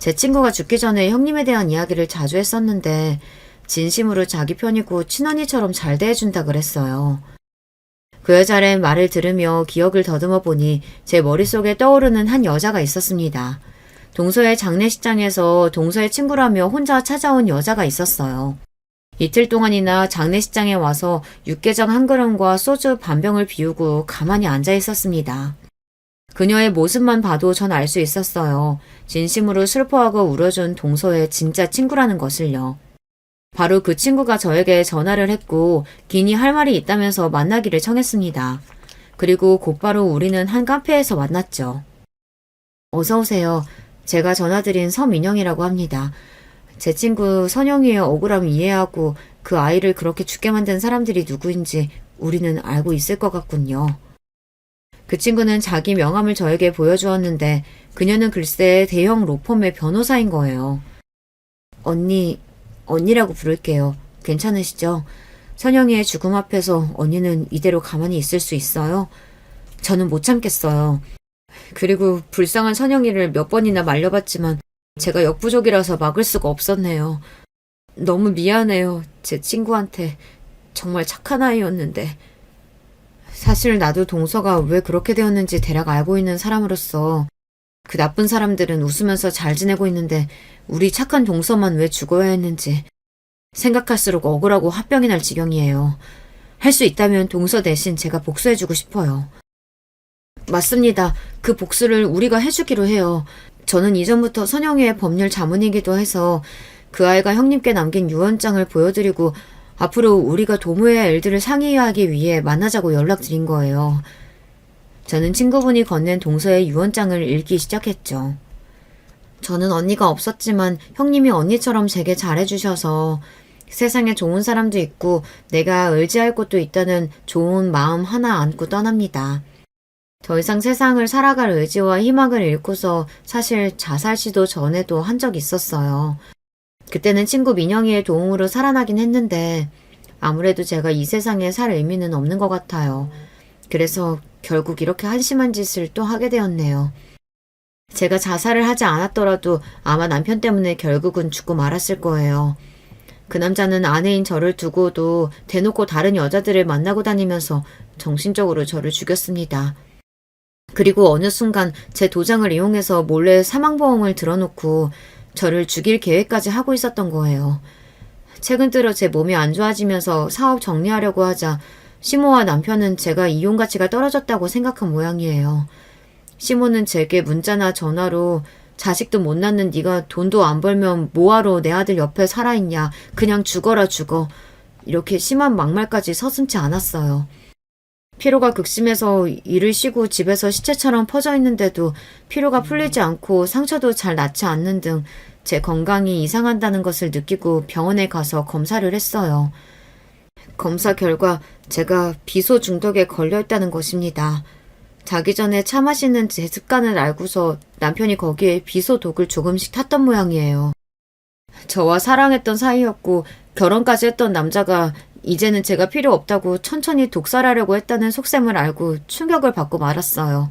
제 친구가 죽기 전에 형님에 대한 이야기를 자주 했었는데 진심으로 자기 편이고 친언니처럼 잘 대해준다 그랬어요. 그 여자의 말을 들으며 기억을 더듬어 보니 제 머릿속에 떠오르는 한 여자가 있었습니다. 동서의 장례식장에서 동서의 친구라며 혼자 찾아온 여자가 있었어요. 이틀 동안이나 장례식장에 와서 육개장 한 그릇과 소주 반 병을 비우고 가만히 앉아 있었습니다. 그녀의 모습만 봐도 전 알 수 있었어요. 진심으로 슬퍼하고 울어준 동서의 진짜 친구라는 것을요. 바로 그 친구가 저에게 전화를 했고 기니 할 말이 있다면서 만나기를 청했습니다. 그리고 곧바로 우리는 한 카페에서 만났죠. 어서 오세요. 제가 전화드린 서민영이라고 합니다. 제 친구 선영이의 억울함을 이해하고 그 아이를 그렇게 죽게 만든 사람들이 누구인지 우리는 알고 있을 것 같군요. 그 친구는 자기 명함을 저에게 보여주었는데 그녀는 글쎄 대형 로펌의 변호사인 거예요. 언니라고 부를게요. 괜찮으시죠? 선영이의 죽음 앞에서 언니는 이대로 가만히 있을 수 있어요? 저는 못 참겠어요. 그리고 불쌍한 선영이를 몇 번이나 말려봤지만 제가 역부족이라서 막을 수가 없었네요. 너무 미안해요. 제 친구한테. 정말 착한 아이였는데. 사실 나도 동서가 왜 그렇게 되었는지 대략 알고 있는 사람으로서 그 나쁜 사람들은 웃으면서 잘 지내고 있는데 우리 착한 동서만 왜 죽어야 했는지 생각할수록 억울하고 화병이 날 지경이에요. 할 수 있다면 동서 대신 제가 복수해주고 싶어요. 맞습니다. 그 복수를 우리가 해주기로 해요. 저는 이전부터 선영이의 법률 자문이기도 해서 그 아이가 형님께 남긴 유언장을 보여드리고 앞으로 우리가 도모의 일들을 상의하기 위해 만나자고 연락드린 거예요. 저는 친구분이 건넨 동서의 유언장을 읽기 시작했죠. 저는 언니가 없었지만 형님이 언니처럼 제게 잘해주셔서 세상에 좋은 사람도 있고 내가 의지할 곳도 있다는 좋은 마음 하나 안고 떠납니다. 더 이상 세상을 살아갈 의지와 희망을 잃고서 사실 자살 시도 전에도 한 적 있었어요. 그때는 친구 민영이의 도움으로 살아나긴 했는데 아무래도 제가 이 세상에 살 의미는 없는 것 같아요. 그래서 결국 이렇게 한심한 짓을 또 하게 되었네요. 제가 자살을 하지 않았더라도 아마 남편 때문에 결국은 죽고 말았을 거예요. 그 남자는 아내인 저를 두고도 대놓고 다른 여자들을 만나고 다니면서 정신적으로 저를 죽였습니다. 그리고 어느 순간 제 도장을 이용해서 몰래 사망보험을 들어놓고 저를 죽일 계획까지 하고 있었던 거예요. 최근 들어 제 몸이 안 좋아지면서 사업 정리하려고 하자 시모와 남편은 제가 이용 가치가 떨어졌다고 생각한 모양이에요. 시모는 제게 문자나 전화로 자식도 못 낳는 네가 돈도 안 벌면 뭐하러 내 아들 옆에 살아있냐. 그냥 죽어라 죽어. 이렇게 심한 막말까지 서슴지 않았어요. 피로가 극심해서 일을 쉬고 집에서 시체처럼 퍼져 있는데도 피로가 풀리지 않고 상처도 잘 낫지 않는 등 제 건강이 이상한다는 것을 느끼고 병원에 가서 검사를 했어요. 검사 결과 제가 비소 중독에 걸려있다는 것입니다. 자기 전에 차 마시는 제 습관을 알고서 남편이 거기에 비소 독을 조금씩 탔던 모양이에요. 저와 사랑했던 사이였고 결혼까지 했던 남자가 이제는 제가 필요 없다고 천천히 독살하려고 했다는 속셈을 알고 충격을 받고 말았어요.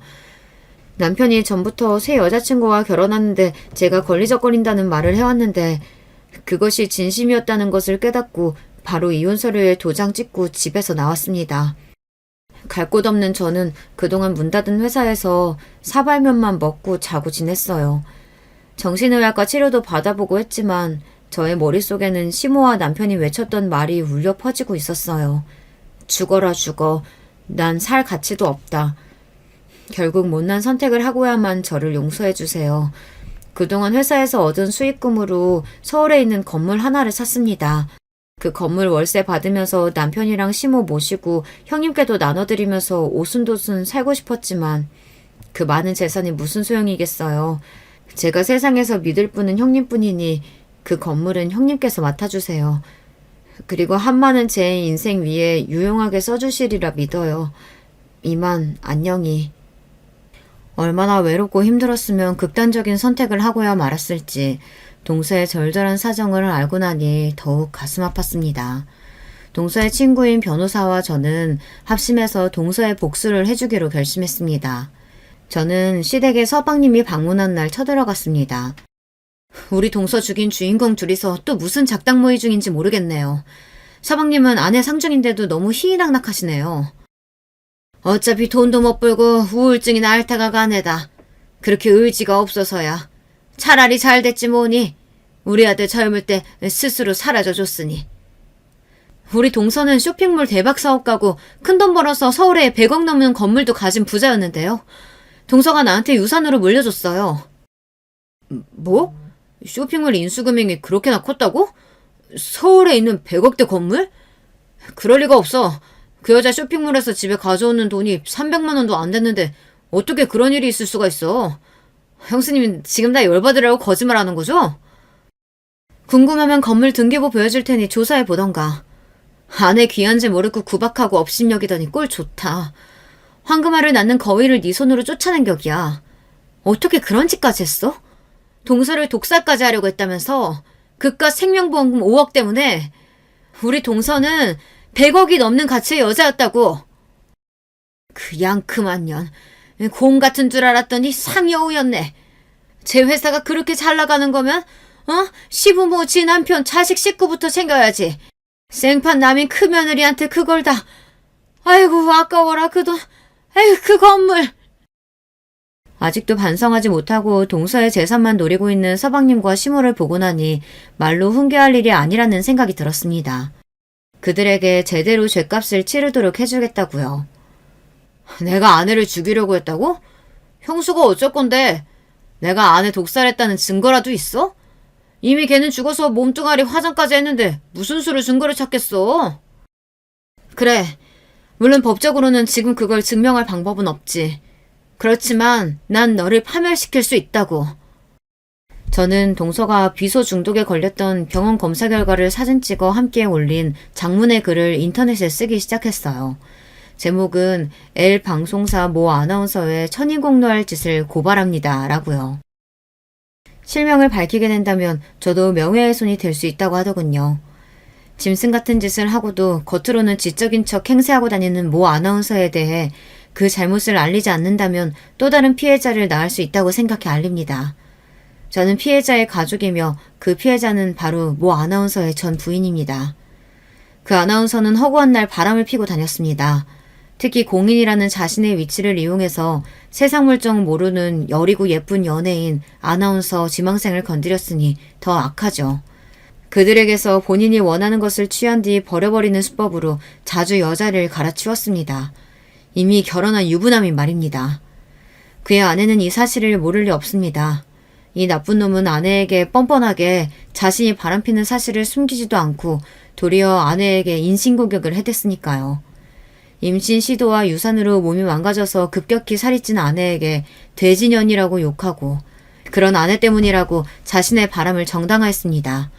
남편이 전부터 새 여자친구와 결혼하는데 제가 걸리적거린다는 말을 해왔는데 그것이 진심이었다는 것을 깨닫고 바로 이혼 서류에 도장 찍고 집에서 나왔습니다. 갈 곳 없는 저는 그동안 문 닫은 회사에서 사발면만 먹고 자고 지냈어요. 정신의학과 치료도 받아보고 했지만 저의 머릿속에는 시모와 남편이 외쳤던 말이 울려 퍼지고 있었어요. 죽어라 죽어. 난 살 가치도 없다. 결국 못난 선택을 하고야만 저를 용서해 주세요. 그동안 회사에서 얻은 수익금으로 서울에 있는 건물 하나를 샀습니다. 그 건물 월세 받으면서 남편이랑 시모 모시고 형님께도 나눠드리면서 오순도순 살고 싶었지만 그 많은 재산이 무슨 소용이겠어요. 제가 세상에서 믿을 분은 형님뿐이니 그 건물은 형님께서 맡아주세요. 그리고 한마는 제 인생 위에 유용하게 써주시리라 믿어요. 이만 안녕히. 얼마나 외롭고 힘들었으면 극단적인 선택을 하고야 말았을지 동서의 절절한 사정을 알고 나니 더욱 가슴 아팠습니다. 동서의 친구인 변호사와 저는 합심해서 동서의 복수를 해주기로 결심했습니다. 저는 시댁에 서방님이 방문한 날 쳐들어갔습니다. 우리 동서 죽인 주인공 둘이서 또 무슨 작당 모의 중인지 모르겠네요. 서방님은 아내 상중인데도 너무 희희낙낙하시네요. 어차피 돈도 못 벌고 우울증이나 앓다가 가네다. 그렇게 의지가 없어서야. 차라리 잘 됐지 뭐니. 우리 아들 젊을 때 스스로 사라져줬으니. 우리 동서는 쇼핑몰 대박 사업가고 큰돈 벌어서 서울에 100억 넘는 건물도 가진 부자였는데요. 동서가 나한테 유산으로 물려줬어요. 뭐? 쇼핑몰 인수금액이 그렇게나 컸다고? 서울에 있는 100억대 건물? 그럴 리가 없어. 그 여자 쇼핑몰에서 집에 가져오는 돈이 300만 원도 안 됐는데 어떻게 그런 일이 있을 수가 있어. 형수님 지금 다 열받으라고 거짓말하는 거죠? 궁금하면 건물 등기부 보여줄 테니 조사해 보던가. 아내 귀한지 모르고 구박하고 업신여기더니 꼴 좋다. 황금알을 낳는 거위를 네 손으로 쫓아낸 격이야. 어떻게 그런 짓까지 했어? 동서를 독살까지 하려고 했다면서. 그깟 생명보험금 5억 때문에. 우리 동서는 100억이 넘는 가치의 여자였다고. 그 양큼한 년. 곰 같은 줄 알았더니 상여우였네. 제 회사가 그렇게 잘 나가는 거면 시부모, 지 남편, 자식 식구부터 챙겨야지. 생판 남인 큰며느리한테 그걸 다. 아이고 아까워라 그 돈. 아이고 그 건물. 아직도 반성하지 못하고 동서의 재산만 노리고 있는 서방님과 시모를 보고 나니 말로 훈계할 일이 아니라는 생각이 들었습니다. 그들에게 제대로 죗값을 치르도록 해주겠다고요. 내가 아내를 죽이려고 했다고? 형수가 어쩔 건데? 내가 아내 독살했다는 증거라도 있어? 이미 걔는 죽어서 몸뚱아리 화장까지 했는데 무슨 수로 증거를 찾겠어? 그래. 물론 법적으로는 지금 그걸 증명할 방법은 없지. 그렇지만 난 너를 파멸시킬 수 있다고. 저는 동서가 비소 중독에 걸렸던 병원 검사 결과를 사진 찍어 함께 올린 장문의 글을 인터넷에 쓰기 시작했어요. 제목은 L 방송사 모 아나운서의 천인공노할 짓을 고발합니다. 라고요. 실명을 밝히게 된다면 저도 명예훼손이 될 수 있다고 하더군요. 짐승 같은 짓을 하고도 겉으로는 지적인 척 행세하고 다니는 모 아나운서에 대해 그 잘못을 알리지 않는다면 또 다른 피해자를 낳을 수 있다고 생각해 알립니다. 저는 피해자의 가족이며 그 피해자는 바로 모 아나운서의 전 부인입니다. 그 아나운서는 허구한 날 바람을 피고 다녔습니다. 특히 공인이라는 자신의 위치를 이용해서 세상 물정 모르는 여리고 예쁜 연예인, 아나운서, 지망생을 건드렸으니 더 악하죠. 그들에게서 본인이 원하는 것을 취한 뒤 버려버리는 수법으로 자주 여자를 갈아치웠습니다. 이미 결혼한 유부남인 말입니다. 그의 아내는 이 사실을 모를 리 없습니다. 이 나쁜 놈은 아내에게 뻔뻔하게 자신이 바람피는 사실을 숨기지도 않고 도리어 아내에게 인신공격을 해댔으니까요. 임신 시도와 유산으로 몸이 망가져서 급격히 살이 찐 아내에게 돼지년이라고 욕하고 그런 아내 때문이라고 자신의 바람을 정당화했습니다.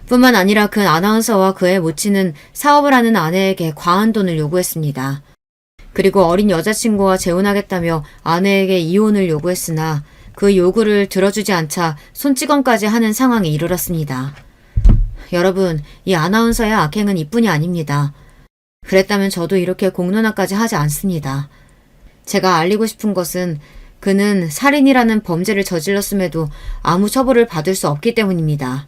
뿐만 아니라 그 아나운서와 그의 모친은 사업을 하는 아내에게 과한 돈을 요구했습니다. 그리고 어린 여자친구와 재혼하겠다며 아내에게 이혼을 요구했으나 그 요구를 들어주지 않자 손찌검까지 하는 상황에 이르렀습니다. 여러분, 이 아나운서의 악행은 이뿐이 아닙니다. 그랬다면 저도 이렇게 공론화까지 하지 않습니다. 제가 알리고 싶은 것은 그는 살인이라는 범죄를 저질렀음에도 아무 처벌을 받을 수 없기 때문입니다.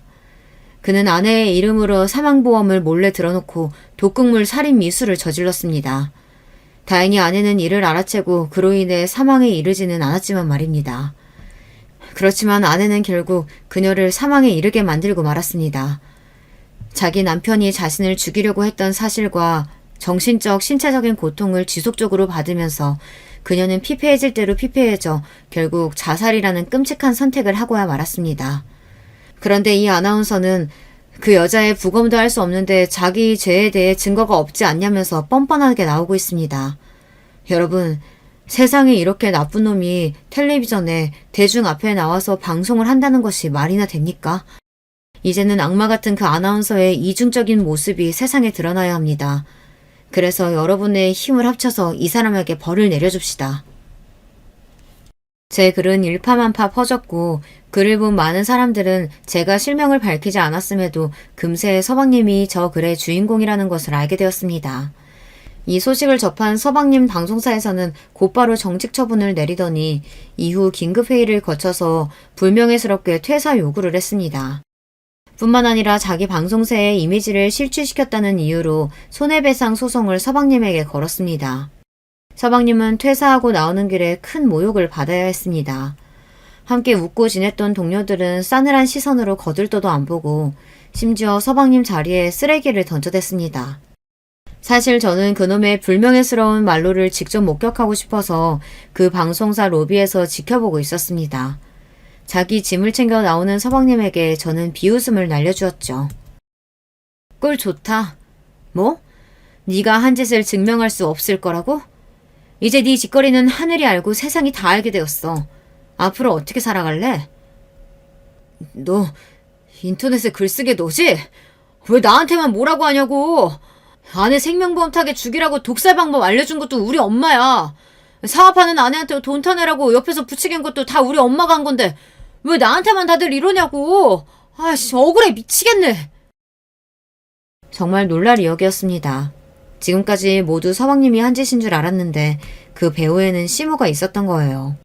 그는 아내의 이름으로 사망보험을 몰래 들어놓고 독극물 살인 미수를 저질렀습니다. 다행히 아내는 이를 알아채고 그로 인해 사망에 이르지는 않았지만 말입니다. 그렇지만 아내는 결국 그녀를 사망에 이르게 만들고 말았습니다. 자기 남편이 자신을 죽이려고 했던 사실과 정신적, 신체적인 고통을 지속적으로 받으면서 그녀는 피폐해질 대로 피폐해져 결국 자살이라는 끔찍한 선택을 하고야 말았습니다. 그런데 이 아나운서는 그 여자의 부검도 할 수 없는데 자기 죄에 대해 증거가 없지 않냐면서 뻔뻔하게 나오고 있습니다. 여러분, 세상에 이렇게 나쁜 놈이 텔레비전에 대중 앞에 나와서 방송을 한다는 것이 말이나 됩니까? 이제는 악마 같은 그 아나운서의 이중적인 모습이 세상에 드러나야 합니다. 그래서 여러분의 힘을 합쳐서 이 사람에게 벌을 내려줍시다. 제 글은 일파만파 퍼졌고 글을 본 많은 사람들은 제가 실명을 밝히지 않았음에도 금세 서방님이 저 글의 주인공이라는 것을 알게 되었습니다. 이 소식을 접한 서방님 방송사에서는 곧바로 정직 처분을 내리더니 이후 긴급회의를 거쳐서 불명예스럽게 퇴사 요구를 했습니다. 뿐만 아니라 자기 방송사의 이미지를 실추시켰다는 이유로 손해배상 소송을 서방님에게 걸었습니다. 서방님은 퇴사하고 나오는 길에 큰 모욕을 받아야 했습니다. 함께 웃고 지냈던 동료들은 싸늘한 시선으로 거들떠도 안 보고 심지어 서방님 자리에 쓰레기를 던져댔습니다. 사실 저는 그놈의 불명예스러운 말로를 직접 목격하고 싶어서 그 방송사 로비에서 지켜보고 있었습니다. 자기 짐을 챙겨 나오는 서방님에게 저는 비웃음을 날려주었죠. 꿀 좋다. 뭐? 네가 한 짓을 증명할 수 없을 거라고? 이제 네 짓거리는 하늘이 알고 세상이 다 알게 되었어. 앞으로 어떻게 살아갈래? 너 인터넷에 글쓰게 너지? 왜 나한테만 뭐라고 하냐고. 아내 생명보험 타게 죽이라고 독살 방법 알려준 것도 우리 엄마야. 사업하는 아내한테 돈 타내라고 옆에서 부추긴 것도 다 우리 엄마가 한 건데 왜 나한테만 다들 이러냐고. 아이씨, 억울해 미치겠네. 정말 놀랄 이야기였습니다. 지금까지 모두 서방님이 한 짓인 줄 알았는데 그 배후에는 시모가 있었던 거예요.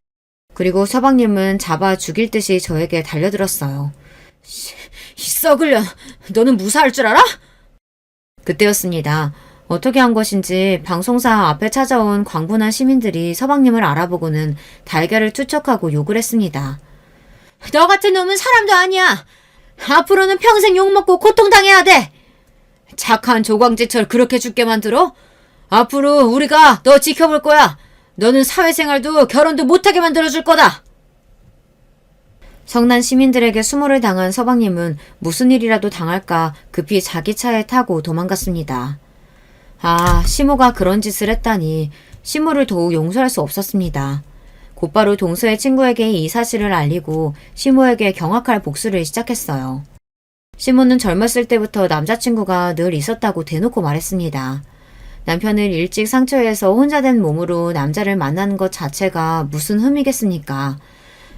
그리고 서방님은 잡아 죽일 듯이 저에게 달려들었어요. 이 썩을 년, 너는 무사할 줄 알아? 그때였습니다. 어떻게 한 것인지 방송사 앞에 찾아온 광분한 시민들이 서방님을 알아보고는 달걀을 투척하고 욕을 했습니다. 너 같은 놈은 사람도 아니야. 앞으로는 평생 욕먹고 고통당해야 돼. 착한 조광지철 그렇게 죽게 만들어? 앞으로 우리가 너 지켜볼 거야. 너는 사회생활도 결혼도 못하게 만들어줄 거다. 성난 시민들에게 수모를 당한 서방님은 무슨 일이라도 당할까 급히 자기 차에 타고 도망갔습니다. 아, 시모가 그런 짓을 했다니 시모를 더욱 용서할 수 없었습니다. 곧바로 동서의 친구에게 이 사실을 알리고 시모에게 경악할 복수를 시작했어요. 시모는 젊었을 때부터 남자친구가 늘 있었다고 대놓고 말했습니다. 남편을 일찍 상처해서 혼자 된 몸으로 남자를 만나는 것 자체가 무슨 흠이겠습니까?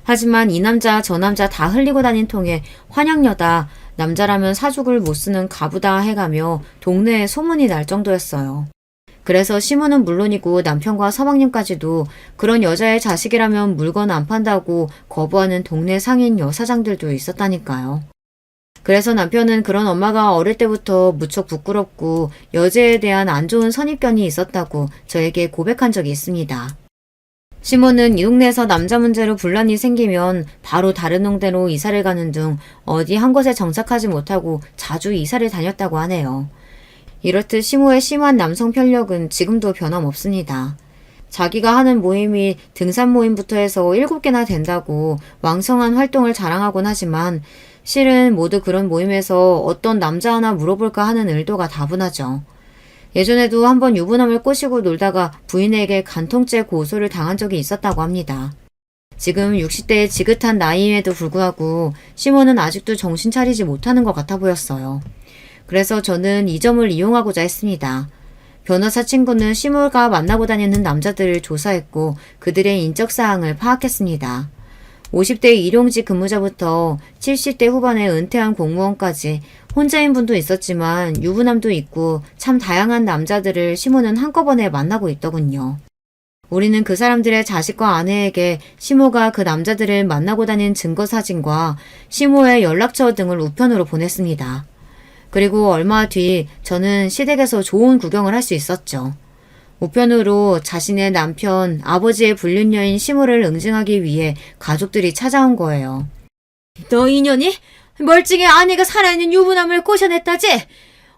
하지만 이 남자 저 남자 다 흘리고 다닌 통에 환양여다, 남자라면 사죽을 못 쓰는 가부다 해가며 동네에 소문이 날 정도였어요. 그래서 시모는 물론이고 남편과 서방님까지도 그런 여자의 자식이라면 물건 안 판다고 거부하는 동네 상인 여사장들도 있었다니까요. 그래서 남편은 그런 엄마가 어릴 때부터 무척 부끄럽고 여자에 대한 안 좋은 선입견이 있었다고 저에게 고백한 적이 있습니다. 시모는 이 동네에서 남자 문제로 분란이 생기면 바로 다른 동네로 이사를 가는 등 어디 한 곳에 정착하지 못하고 자주 이사를 다녔다고 하네요. 이렇듯 시모의 심한 남성 편력은 지금도 변함없습니다. 자기가 하는 모임이 등산 모임부터 해서 7개나 된다고 왕성한 활동을 자랑하곤 하지만 실은 모두 그런 모임에서 어떤 남자 하나 물어볼까 하는 의도가 다분하죠. 예전에도 한번 유부남을 꼬시고 놀다가 부인에게 간통죄 고소를 당한 적이 있었다고 합니다. 지금 60대의 지긋한 나이임에도 불구하고 시모는 아직도 정신 차리지 못하는 것 같아 보였어요. 그래서 저는 이 점을 이용하고자 했습니다. 변호사 친구는 시모가 만나고 다니는 남자들을 조사했고 그들의 인적사항을 파악했습니다. 50대 일용직 근무자부터 70대 후반의 은퇴한 공무원까지 혼자인 분도 있었지만 유부남도 있고 참 다양한 남자들을 시모는 한꺼번에 만나고 있더군요. 우리는 그 사람들의 자식과 아내에게 시모가 그 남자들을 만나고 다닌 증거사진과 시모의 연락처 등을 우편으로 보냈습니다. 그리고 얼마 뒤 저는 시댁에서 좋은 구경을 할 수 있었죠. 우편으로 자신의 남편, 아버지의 불륜녀인 시모를 응징하기 위해 가족들이 찾아온 거예요. 너 이년이? 멀쩡히 아내가 살아있는 유부남을 꼬셔냈다지?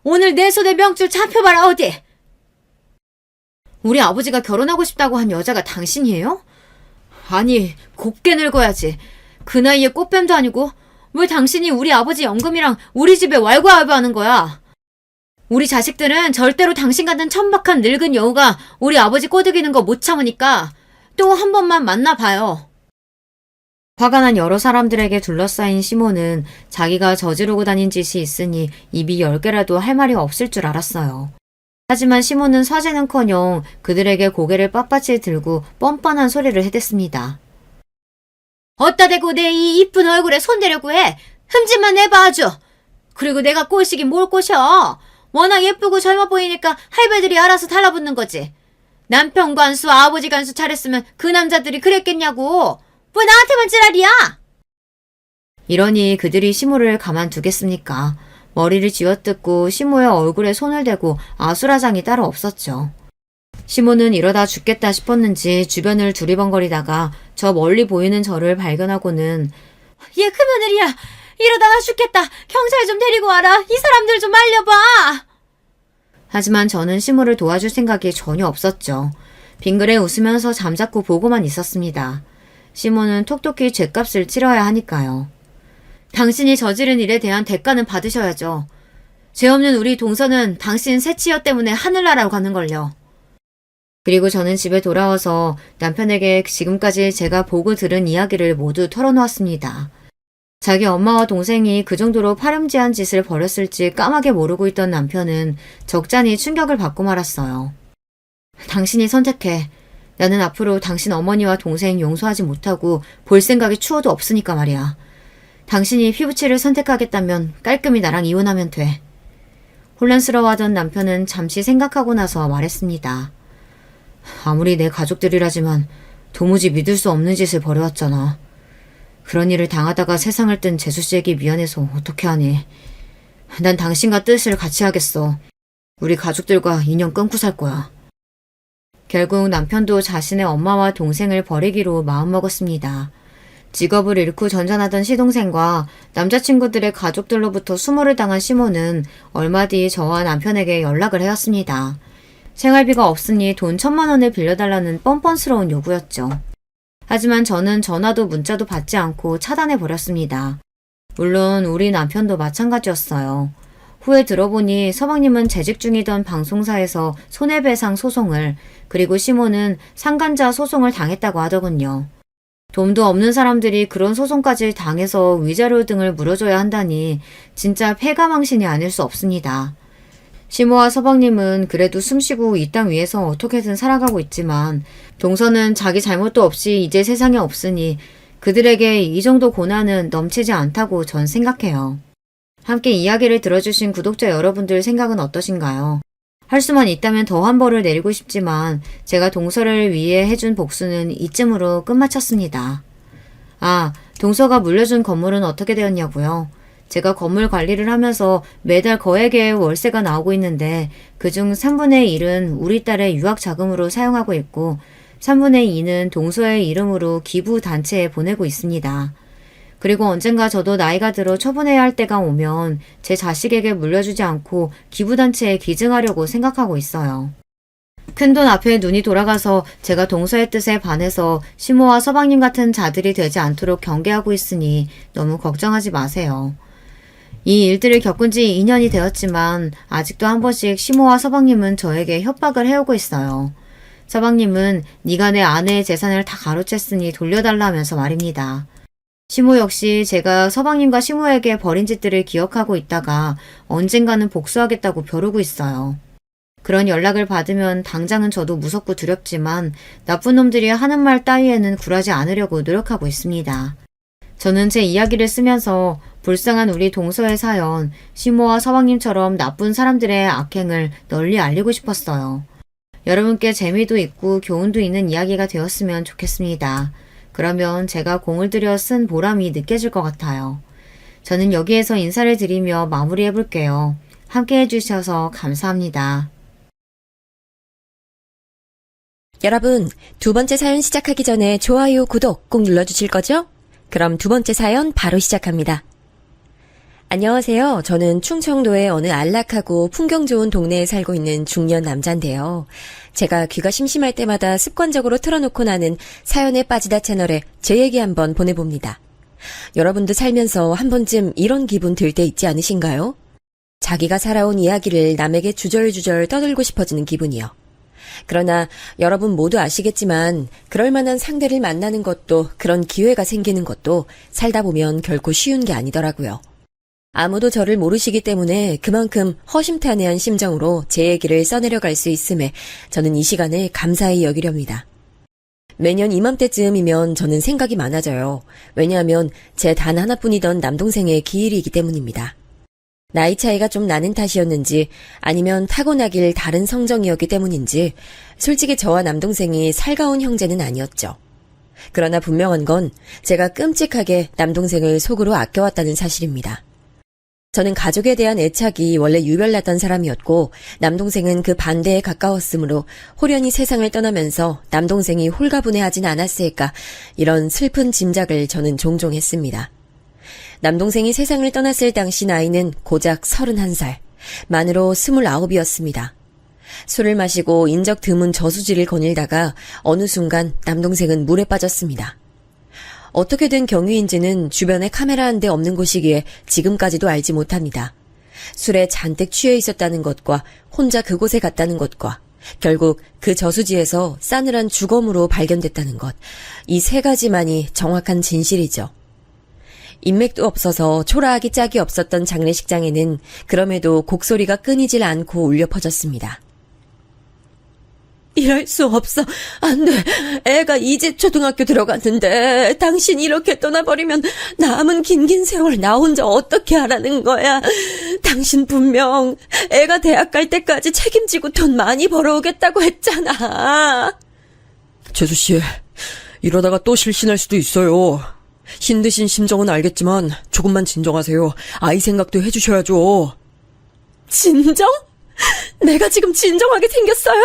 오늘 내 손에 명줄 잡혀봐라 어디? 우리 아버지가 결혼하고 싶다고 한 여자가 당신이에요? 아니, 곱게 늙어야지. 그 나이에 꽃뱀도 아니고 왜 당신이 우리 아버지 연금이랑 우리 집에 왈가왈부하는 거야? 우리 자식들은 절대로 당신 같은 천박한 늙은 여우가 우리 아버지 꼬드기는 거 못 참으니까 또 한 번만 만나봐요. 화가 난 여러 사람들에게 둘러싸인 시모는 자기가 저지르고 다닌 짓이 있으니 입이 10개라도 할 말이 없을 줄 알았어요. 하지만 시모는 사죄는커녕 그들에게 고개를 빳빳이 들고 뻔뻔한 소리를 해댔습니다. 어따 대고 내 이 이쁜 얼굴에 손대려고 해. 흠집만 내봐 아주. 그리고 내가 꼬시긴 뭘 꼬셔. 워낙 예쁘고 젊어 보이니까 할배들이 알아서 달라붙는 거지. 남편 관수, 아버지 관수 잘했으면 그 남자들이 그랬겠냐고. 왜 나한테만 지랄이야? 이러니 그들이 시모를 가만두겠습니까? 머리를 쥐어뜯고 시모의 얼굴에 손을 대고 아수라장이 따로 없었죠. 시모는 이러다 죽겠다 싶었는지 주변을 두리번거리다가 저 멀리 보이는 저를 발견하고는 얘 큰며느리야. 이러다가 죽겠다. 경찰 좀 데리고 와라. 이 사람들 좀 말려봐. 하지만 저는 시모를 도와줄 생각이 전혀 없었죠. 빙그레 웃으면서 잠자코 보고만 있었습니다. 시모는 톡톡히 죗값을 치러야 하니까요. 당신이 저지른 일에 대한 대가는 받으셔야죠. 죄 없는 우리 동서는 당신 새치여 때문에 하늘나라로 가는걸요. 그리고 저는 집에 돌아와서 남편에게 지금까지 제가 보고 들은 이야기를 모두 털어놓았습니다. 자기 엄마와 동생이 그 정도로 파렴치한 짓을 벌였을지 까맣게 모르고 있던 남편은 적잖이 충격을 받고 말았어요. 당신이 선택해. 나는 앞으로 당신 어머니와 동생 용서하지 못하고 볼 생각이 추워도 없으니까 말이야. 당신이 피부치를 선택하겠다면 깔끔히 나랑 이혼하면 돼. 혼란스러워하던 남편은 잠시 생각하고 나서 말했습니다. 아무리 내 가족들이라지만 도무지 믿을 수 없는 짓을 벌여왔잖아. 그런 일을 당하다가 세상을 뜬 재수씨에게 미안해서 어떻게 하니. 난 당신과 뜻을 같이 하겠어. 우리 가족들과 인연 끊고 살 거야. 결국 남편도 자신의 엄마와 동생을 버리기로 마음먹었습니다. 직업을 잃고 전전하던 시동생과 남자친구들의 가족들로부터 수모를 당한 시모는 얼마 뒤 저와 남편에게 연락을 해왔습니다. 생활비가 없으니 돈 1,000만 원을 빌려달라는 뻔뻔스러운 요구였죠. 하지만 저는 전화도 문자도 받지 않고 차단해버렸습니다. 물론 우리 남편도 마찬가지였어요. 후에 들어보니 서방님은 재직 중이던 방송사에서 손해배상 소송을, 그리고 시모는 상간자 소송을 당했다고 하더군요. 돈도 없는 사람들이 그런 소송까지 당해서 위자료 등을 물어줘야 한다니 진짜 패가망신이 아닐 수 없습니다. 시모와 서방님은 그래도 숨쉬고 이 땅 위에서 어떻게든 살아가고 있지만 동서는 자기 잘못도 없이 이제 세상에 없으니 그들에게 이 정도 고난은 넘치지 않다고 전 생각해요. 함께 이야기를 들어주신 구독자 여러분들 생각은 어떠신가요? 할 수만 있다면 더한 벌을 내리고 싶지만 제가 동서를 위해 해준 복수는 이쯤으로 끝마쳤습니다. 아, 동서가 물려준 건물은 어떻게 되었냐고요? 제가 건물 관리를 하면서 매달 거액의 월세가 나오고 있는데 그중 3분의 1은 우리 딸의 유학 자금으로 사용하고 있고 3분의 2는 동서의 이름으로 기부 단체에 보내고 있습니다. 그리고 언젠가 저도 나이가 들어 처분해야 할 때가 오면 제 자식에게 물려주지 않고 기부단체에 기증하려고 생각하고 있어요. 큰돈 앞에 눈이 돌아가서 제가 동서의 뜻에 반해서 시모와 서방님 같은 자들이 되지 않도록 경계하고 있으니 너무 걱정하지 마세요. 이 일들을 겪은 지 2년이 되었지만 아직도 한 번씩 시모와 서방님은 저에게 협박을 해오고 있어요. 서방님은 네가 내 아내의 재산을 다 가로챘으니 돌려달라면서 말입니다. 시모 역시 제가 서방님과 시모에게 벌인 짓들을 기억하고 있다가 언젠가는 복수하겠다고 벼르고 있어요. 그런 연락을 받으면 당장은 저도 무섭고 두렵지만 나쁜 놈들이 하는 말 따위에는 굴하지 않으려고 노력하고 있습니다. 저는 제 이야기를 쓰면서 불쌍한 우리 동서의 사연, 시모와 서방님처럼 나쁜 사람들의 악행을 널리 알리고 싶었어요. 여러분께 재미도 있고 교훈도 있는 이야기가 되었으면 좋겠습니다. 그러면 제가 공을 들여 쓴 보람이 느껴질 것 같아요. 저는 여기에서 인사를 드리며 마무리해 볼게요. 함께 해주셔서 감사합니다. 여러분, 두 번째 사연 시작하기 전에 좋아요, 구독 꼭 눌러주실 거죠? 그럼 두 번째 사연 바로 시작합니다. 안녕하세요. 저는 충청도의 어느 안락하고 풍경 좋은 동네에 살고 있는 중년 남잔데요. 제가 귀가 심심할 때마다 습관적으로 틀어놓고 나는 사연에 빠지다 채널에 제 얘기 한번 보내봅니다. 여러분도 살면서 한 번쯤 이런 기분 들 때 있지 않으신가요? 자기가 살아온 이야기를 남에게 주절주절 떠들고 싶어지는 기분이요. 그러나 여러분 모두 아시겠지만 그럴 만한 상대를 만나는 것도 그런 기회가 생기는 것도 살다 보면 결코 쉬운 게 아니더라고요. 아무도 저를 모르시기 때문에 그만큼 허심탄회한 심정으로 제 얘기를 써내려갈 수 있음에 저는 이 시간을 감사히 여기렵니다. 매년 이맘때쯤이면 저는 생각이 많아져요. 왜냐하면 제 단 하나뿐이던 남동생의 기일이기 때문입니다. 나이 차이가 좀 나는 탓이었는지 아니면 타고나길 다른 성정이었기 때문인지 솔직히 저와 남동생이 살가운 형제는 아니었죠. 그러나 분명한 건 제가 끔찍하게 남동생을 속으로 아껴왔다는 사실입니다. 저는 가족에 대한 애착이 원래 유별났던 사람이었고 남동생은 그 반대에 가까웠으므로 홀연히 세상을 떠나면서 남동생이 홀가분해하진 않았을까 이런 슬픈 짐작을 저는 종종 했습니다. 남동생이 세상을 떠났을 당시 나이는 고작 31살, 만으로 29이었습니다. 술을 마시고 인적 드문 저수지를 거닐다가 어느 순간 남동생은 물에 빠졌습니다. 어떻게 된 경위인지는 주변에 카메라 한 대 없는 곳이기에 지금까지도 알지 못합니다. 술에 잔뜩 취해 있었다는 것과 혼자 그곳에 갔다는 것과 결국 그 저수지에서 싸늘한 주검으로 발견됐다는 것, 이 세 가지만이 정확한 진실이죠. 인맥도 없어서 초라하기 짝이 없었던 장례식장에는 그럼에도 곡소리가 끊이질 않고 울려 퍼졌습니다. 이럴 수 없어. 안 돼. 애가 이제 초등학교 들어갔는데 당신 이렇게 떠나버리면 남은 긴 세월 나 혼자 어떻게 하라는 거야. 당신 분명 애가 대학 갈 때까지 책임지고 돈 많이 벌어오겠다고 했잖아. 재수씨, 이러다가 또 실신할 수도 있어요. 힘드신 심정은 알겠지만 조금만 진정하세요. 아이 생각도 해주셔야죠. 진정? 내가 지금 진정하게 생겼어요?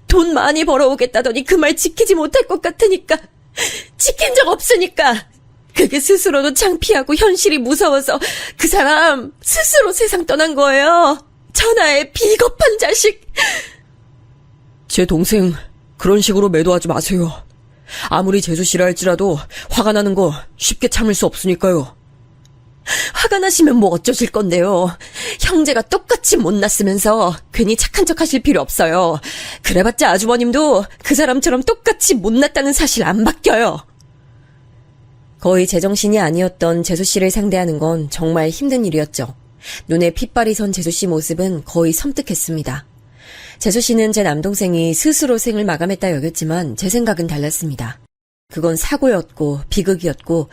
돈 많이 벌어오겠다더니 그 말 지키지 못할 것 같으니까, 지킨 적 없으니까, 그게 스스로도 창피하고 현실이 무서워서 그 사람 스스로 세상 떠난 거예요. 천하의 비겁한 자식. 제 동생 그런 식으로 매도하지 마세요. 아무리 재수씨라 할지라도 화가 나는 거 쉽게 참을 수 없으니까요. 화가 나시면 뭐 어쩌실 건데요. 형제가 똑같이 못났으면서 괜히 착한 척 하실 필요 없어요. 그래봤자 아주버님도 그 사람처럼 똑같이 못났다는 사실 안 바뀌어요. 거의 제정신이 아니었던 재수씨를 상대하는 건 정말 힘든 일이었죠. 눈에 핏발이 선 재수씨 모습은 거의 섬뜩했습니다. 재수씨는 제 남동생이 스스로 생을 마감했다 여겼지만 제 생각은 달랐습니다. 그건 사고였고 비극이었고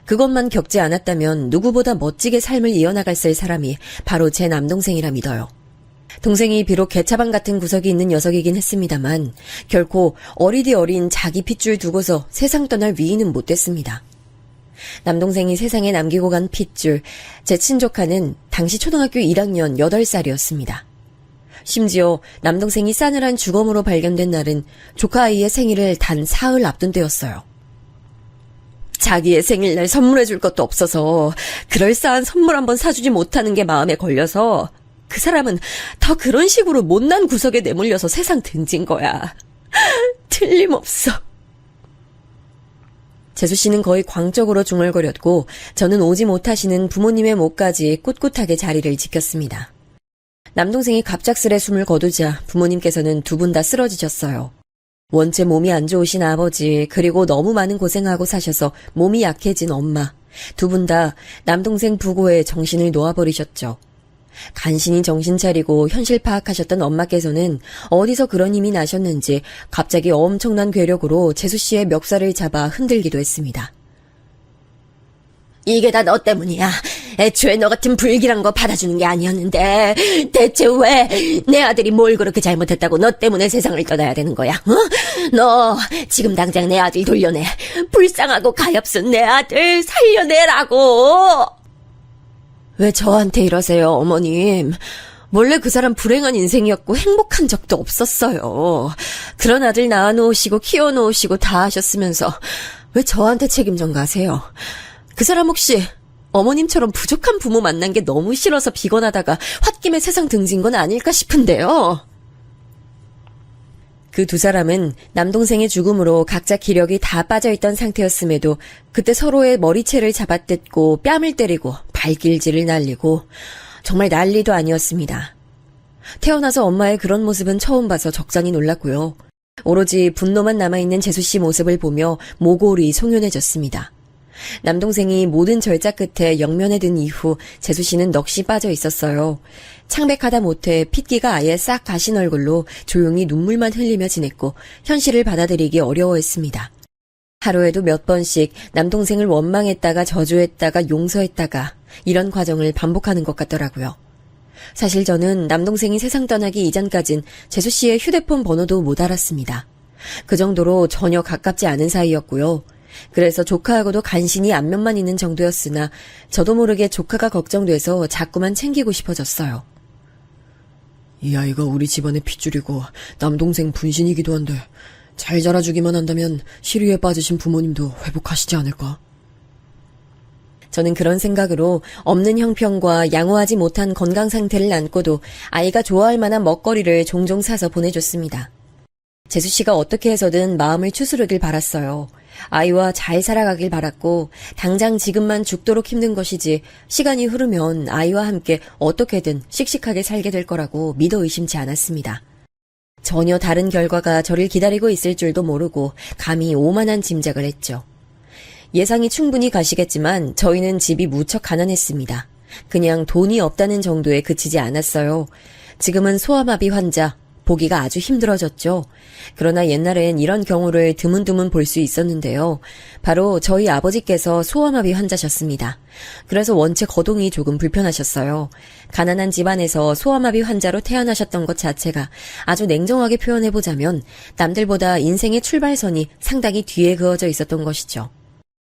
그것만 겪지 않았다면 누구보다 멋지게 삶을 이어나갔을 사람이 바로 제 남동생이라 믿어요. 동생이 비록 개차반 같은 구석이 있는 녀석이긴 했습니다만 결코 어리디 어린 자기 핏줄 두고서 세상 떠날 위인은 못 됐습니다. 남동생이 세상에 남기고 간 핏줄, 제 친조카는 당시 초등학교 1학년 8살이었습니다. 심지어 남동생이 싸늘한 주검으로 발견된 날은 조카 아이의 생일을 단 사흘 앞둔 때였어요. 자기의 생일날 선물해줄 것도 없어서 그럴싸한 선물 한번 사주지 못하는 게 마음에 걸려서 그 사람은 더 그런 식으로 못난 구석에 내몰려서 세상 등진 거야. 틀림없어. 재수씨는 거의 광적으로 중얼거렸고 저는 오지 못하시는 부모님의 목까지 꿋꿋하게 자리를 지켰습니다. 남동생이 갑작스레 숨을 거두자 부모님께서는 두 분 다 쓰러지셨어요. 원체 몸이 안 좋으신 아버지, 그리고 너무 많은 고생하고 사셔서 몸이 약해진 엄마, 두 분 다 남동생 부고에 정신을 놓아버리셨죠. 간신히 정신 차리고 현실 파악하셨던 엄마께서는 어디서 그런 힘이 나셨는지 갑자기 엄청난 괴력으로 재수씨의 멱살을 잡아 흔들기도 했습니다. 이게 다 너 때문이야. 애초에 너 같은 불길한 거 받아주는 게 아니었는데 대체 왜 내 아들이 뭘 그렇게 잘못했다고 너 때문에 세상을 떠나야 되는 거야? 너 지금 당장 내 아들 돌려내. 불쌍하고 가엾은 내 아들 살려내라고. 왜 저한테 이러세요, 어머님? 원래 그 사람 불행한 인생이었고 행복한 적도 없었어요. 그런 아들 낳아놓으시고 키워놓으시고 다 하셨으면서 왜 저한테 책임 전가하세요? 그 사람 혹시 어머님처럼 부족한 부모 만난 게 너무 싫어서 비건하다가 홧김에 세상 등진 건 아닐까 싶은데요. 그 두 사람은 남동생의 죽음으로 각자 기력이 다 빠져있던 상태였음에도 그때 서로의 머리채를 잡아뜯고 뺨을 때리고 발길질을 날리고 정말 난리도 아니었습니다. 태어나서 엄마의 그런 모습은 처음 봐서 적잖이 놀랐고요. 오로지 분노만 남아있는 재수씨 모습을 보며 모골이 송연해졌습니다. 남동생이 모든 절작 끝에 영면에 든 이후 재수씨는 넋이 빠져 있었어요. 창백하다 못해 핏기가 아예 싹 가신 얼굴로 조용히 눈물만 흘리며 지냈고 현실을 받아들이기 어려워했습니다. 하루에도 몇 번씩 남동생을 원망했다가 저주했다가 용서했다가 이런 과정을 반복하는 것 같더라고요. 사실 저는 남동생이 세상 떠나기 이전까진 재수씨의 휴대폰 번호도 못 알았습니다. 그 정도로 전혀 가깝지 않은 사이였고요. 그래서 조카하고도 간신히 안면만 있는 정도였으나 저도 모르게 조카가 걱정돼서 자꾸만 챙기고 싶어졌어요. 이 아이가 우리 집안의 핏줄이고 남동생 분신이기도 한데 잘 자라주기만 한다면 시리에 빠지신 부모님도 회복하시지 않을까? 저는 그런 생각으로 없는 형편과 양호하지 못한 건강 상태를 안고도 아이가 좋아할 만한 먹거리를 종종 사서 보내줬습니다. 재수씨가 어떻게 해서든 마음을 추스르길 바랐어요. 아이와 잘 살아가길 바랐고 당장 지금만 죽도록 힘든 것이지 시간이 흐르면 아이와 함께 어떻게든 씩씩하게 살게 될 거라고 믿어 의심치 않았습니다. 전혀 다른 결과가 저를 기다리고 있을 줄도 모르고 감히 오만한 짐작을 했죠. 예상이 충분히 가시겠지만 저희는 집이 무척 가난했습니다. 그냥 돈이 없다는 정도에 그치지 않았어요. 지금은 소아마비 환자, 보기가 아주 힘들어졌죠. 그러나 옛날엔 이런 경우를 드문드문 볼 수 있었는데요. 바로 저희 아버지께서 소아마비 환자셨습니다. 그래서 원체 거동이 조금 불편하셨어요. 가난한 집안에서 소아마비 환자로 태어나셨던 것 자체가 아주 냉정하게 표현해보자면 남들보다 인생의 출발선이 상당히 뒤에 그어져 있었던 것이죠.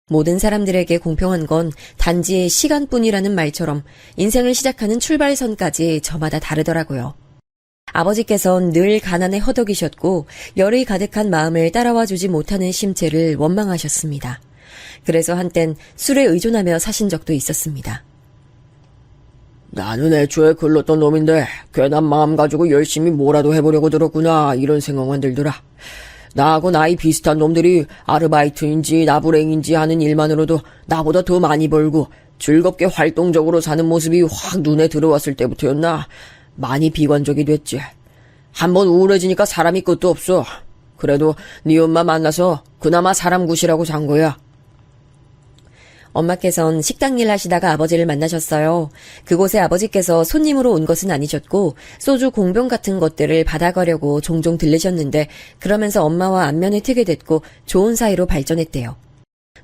모든 사람들에게 공평한 건 단지 시간뿐이라는 말처럼 인생을 시작하는 출발선까지 저마다 다르더라고요. 아버지께선 늘 가난에 허덕이셨고 열이 가득한 마음을 따라와 주지 못하는 심체를 원망하셨습니다. 그래서 한땐 술에 의존하며 사신 적도 있었습니다. 나는 애초에 글렀던 놈인데 괜한 마음 가지고 열심히 뭐라도 해보려고 들었구나 이런 생각만 들더라. 나하고 나이 비슷한 놈들이 아르바이트인지 나부랭인지 하는 일만으로도 나보다 더 많이 벌고 즐겁게 활동적으로 사는 모습이 확 눈에 들어왔을 때부터였나 많이 비관적이 됐지. 한번 우울해지니까 사람이 끝도 없어. 그래도 네 엄마 만나서 그나마 사람 굿이라고 산 거야. 엄마께선 식당 일 하시다가 아버지를 만나셨어요. 그곳에 아버지께서 손님으로 온 것은 아니셨고 소주 공병 같은 것들을 받아가려고 종종 들르셨는데 그러면서 엄마와 안면을 트게 됐고 좋은 사이로 발전했대요.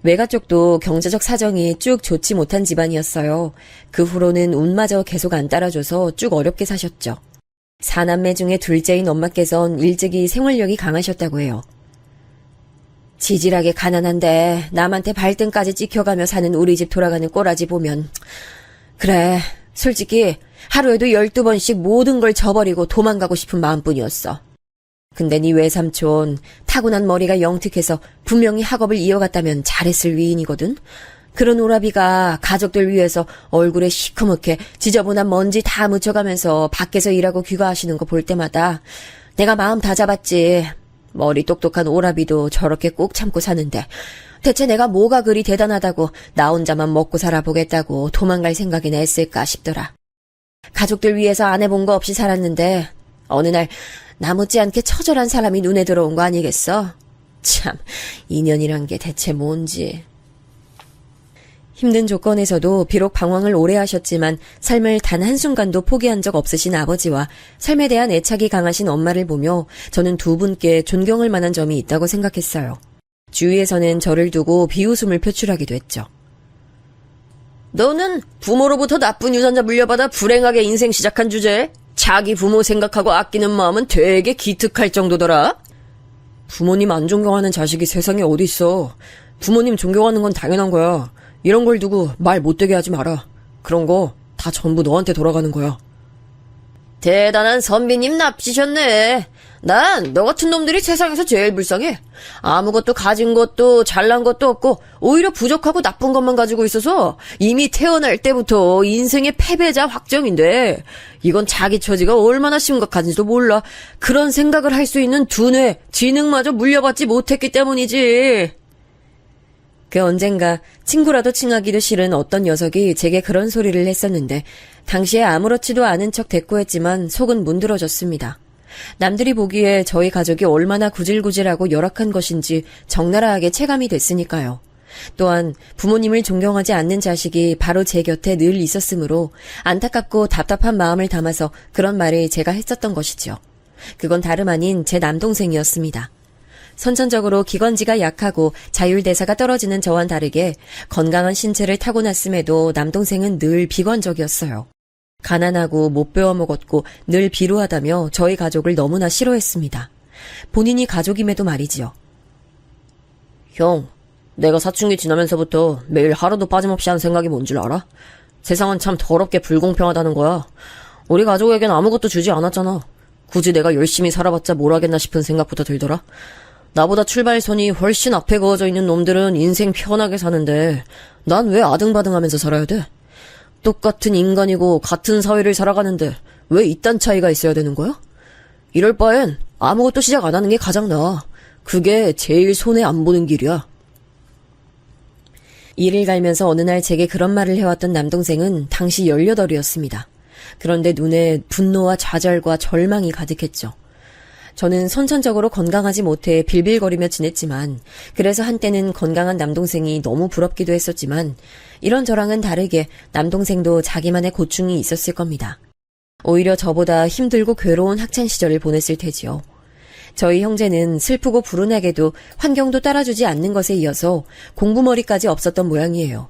외가 쪽도 경제적 사정이 쭉 좋지 못한 집안이었어요. 그 후로는 운마저 계속 안 따라줘서 쭉 어렵게 사셨죠. 4남매 중에 둘째인 엄마께선 일찍이 생활력이 강하셨다고 해요. 지질하게 가난한데 남한테 발등까지 찍혀가며 사는 우리 집 돌아가는 꼬라지 보면 그래 솔직히 하루에도 12번씩 모든 걸 저버리고 도망가고 싶은 마음뿐이었어. 근데 네 외삼촌 타고난 머리가 영특해서 분명히 학업을 이어갔다면 잘했을 위인이거든. 그런 오라비가 가족들 위해서 얼굴에 시커멓게 지저분한 먼지 다 묻혀가면서 밖에서 일하고 귀가하시는 거 볼 때마다 내가 마음 다 잡았지. 머리 똑똑한 오라비도 저렇게 꾹 참고 사는데 대체 내가 뭐가 그리 대단하다고 나 혼자만 먹고 살아보겠다고 도망갈 생각이나 했을까 싶더라. 가족들 위해서 안 해본 거 없이 살았는데 어느 날 나 못지않게 처절한 사람이 눈에 들어온 거 아니겠어? 참, 인연이란 게 대체 뭔지. 힘든 조건에서도 비록 방황을 오래 하셨지만 삶을 단 한순간도 포기한 적 없으신 아버지와 삶에 대한 애착이 강하신 엄마를 보며 저는 두 분께 존경할 만한 점이 있다고 생각했어요. 주위에서는 저를 두고 비웃음을 표출하기도 했죠. 너는 부모로부터 나쁜 유전자 물려받아 불행하게 인생 시작한 주제에 자기 부모 생각하고 아끼는 마음은 되게 기특할 정도더라. 부모님 안 존경하는 자식이 세상에 어디 있어. 부모님 존경하는 건 당연한 거야. 이런 걸 두고 말 못되게 하지 마라. 그런 거 다 전부 너한테 돌아가는 거야. 대단한 선비님 납치셨네. 난 너 같은 놈들이 세상에서 제일 불쌍해. 아무것도 가진 것도 잘난 것도 없고 오히려 부족하고 나쁜 것만 가지고 있어서 이미 태어날 때부터 인생의 패배자 확정인데 이건 자기 처지가 얼마나 심각한지도 몰라. 그런 생각을 할 수 있는 두뇌, 지능마저 물려받지 못했기 때문이지. 그 언젠가 친구라도 칭하기도 싫은 어떤 녀석이 제게 그런 소리를 했었는데 당시에 아무렇지도 않은 척 대꾸했지만 속은 문드러졌습니다. 남들이 보기에 저희 가족이 얼마나 구질구질하고 열악한 것인지 적나라하게 체감이 됐으니까요. 또한 부모님을 존경하지 않는 자식이 바로 제 곁에 늘 있었으므로 안타깝고 답답한 마음을 담아서 그런 말을 제가 했었던 것이죠. 그건 다름 아닌 제 남동생이었습니다. 선천적으로 기관지가 약하고 자율대사가 떨어지는 저와는 다르게 건강한 신체를 타고났음에도 남동생은 늘 비관적이었어요. 가난하고 못 배워먹었고 늘 비루하다며 저희 가족을 너무나 싫어했습니다. 본인이 가족임에도 말이지요. 형, 내가 사춘기 지나면서부터 매일 하루도 빠짐없이 한 생각이 뭔 줄 알아? 세상은 참 더럽게 불공평하다는 거야. 우리 가족에겐 아무것도 주지 않았잖아. 굳이 내가 열심히 살아봤자 뭘 하겠나 싶은 생각부터 들더라. 나보다 출발선이 훨씬 앞에 그어져 있는 놈들은 인생 편하게 사는데 난 왜 아등바등하면서 살아야 돼? 똑같은 인간이고 같은 사회를 살아가는데 왜 이딴 차이가 있어야 되는 거야? 이럴 바엔 아무것도 시작 안 하는 게 가장 나아. 그게 제일 손해 안 보는 길이야. 이를 갈면서 어느 날 제게 그런 말을 해왔던 남동생은 당시 18이었습니다. 그런데 눈에 분노와 좌절과 절망이 가득했죠. 저는 선천적으로 건강하지 못해 빌빌거리며 지냈지만 그래서 한때는 건강한 남동생이 너무 부럽기도 했었지만 이런 저랑은 다르게 남동생도 자기만의 고충이 있었을 겁니다. 오히려 저보다 힘들고 괴로운 학창시절을 보냈을 테지요. 저희 형제는 슬프고 불운하게도 환경도 따라주지 않는 것에 이어서 공부머리까지 없었던 모양이에요.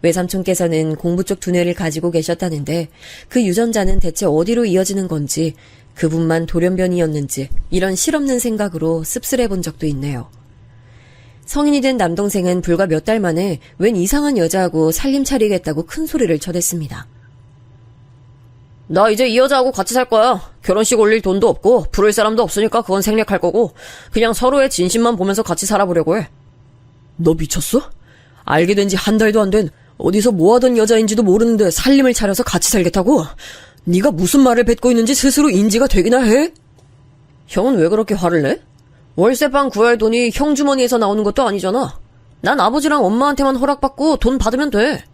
외삼촌께서는 공부 쪽 두뇌를 가지고 계셨다는데 그 유전자는 대체 어디로 이어지는 건지 그분만 돌연변이었는지 이런 실없는 생각으로 씁쓸해본 적도 있네요. 성인이 된 남동생은 불과 몇 달 만에 웬 이상한 여자하고 살림 차리겠다고 큰 소리를 쳐댔습니다. 나 이제 이 여자하고 같이 살 거야. 결혼식 올릴 돈도 없고 부를 사람도 없으니까 그건 생략할 거고 그냥 서로의 진심만 보면서 같이 살아보려고 해. 너 미쳤어? 알게 된 지 한 달도 안 된 어디서 뭐하던 여자인지도 모르는데 살림을 차려서 같이 살겠다고? 네가 무슨 말을 뱉고 있는지 스스로 인지가 되기나 해? 형은 왜 그렇게 화를 내? 월세방 구할 돈이 형 주머니에서 나오는 것도 아니잖아. 난 아버지랑 엄마한테만 허락받고 돈 받으면 돼.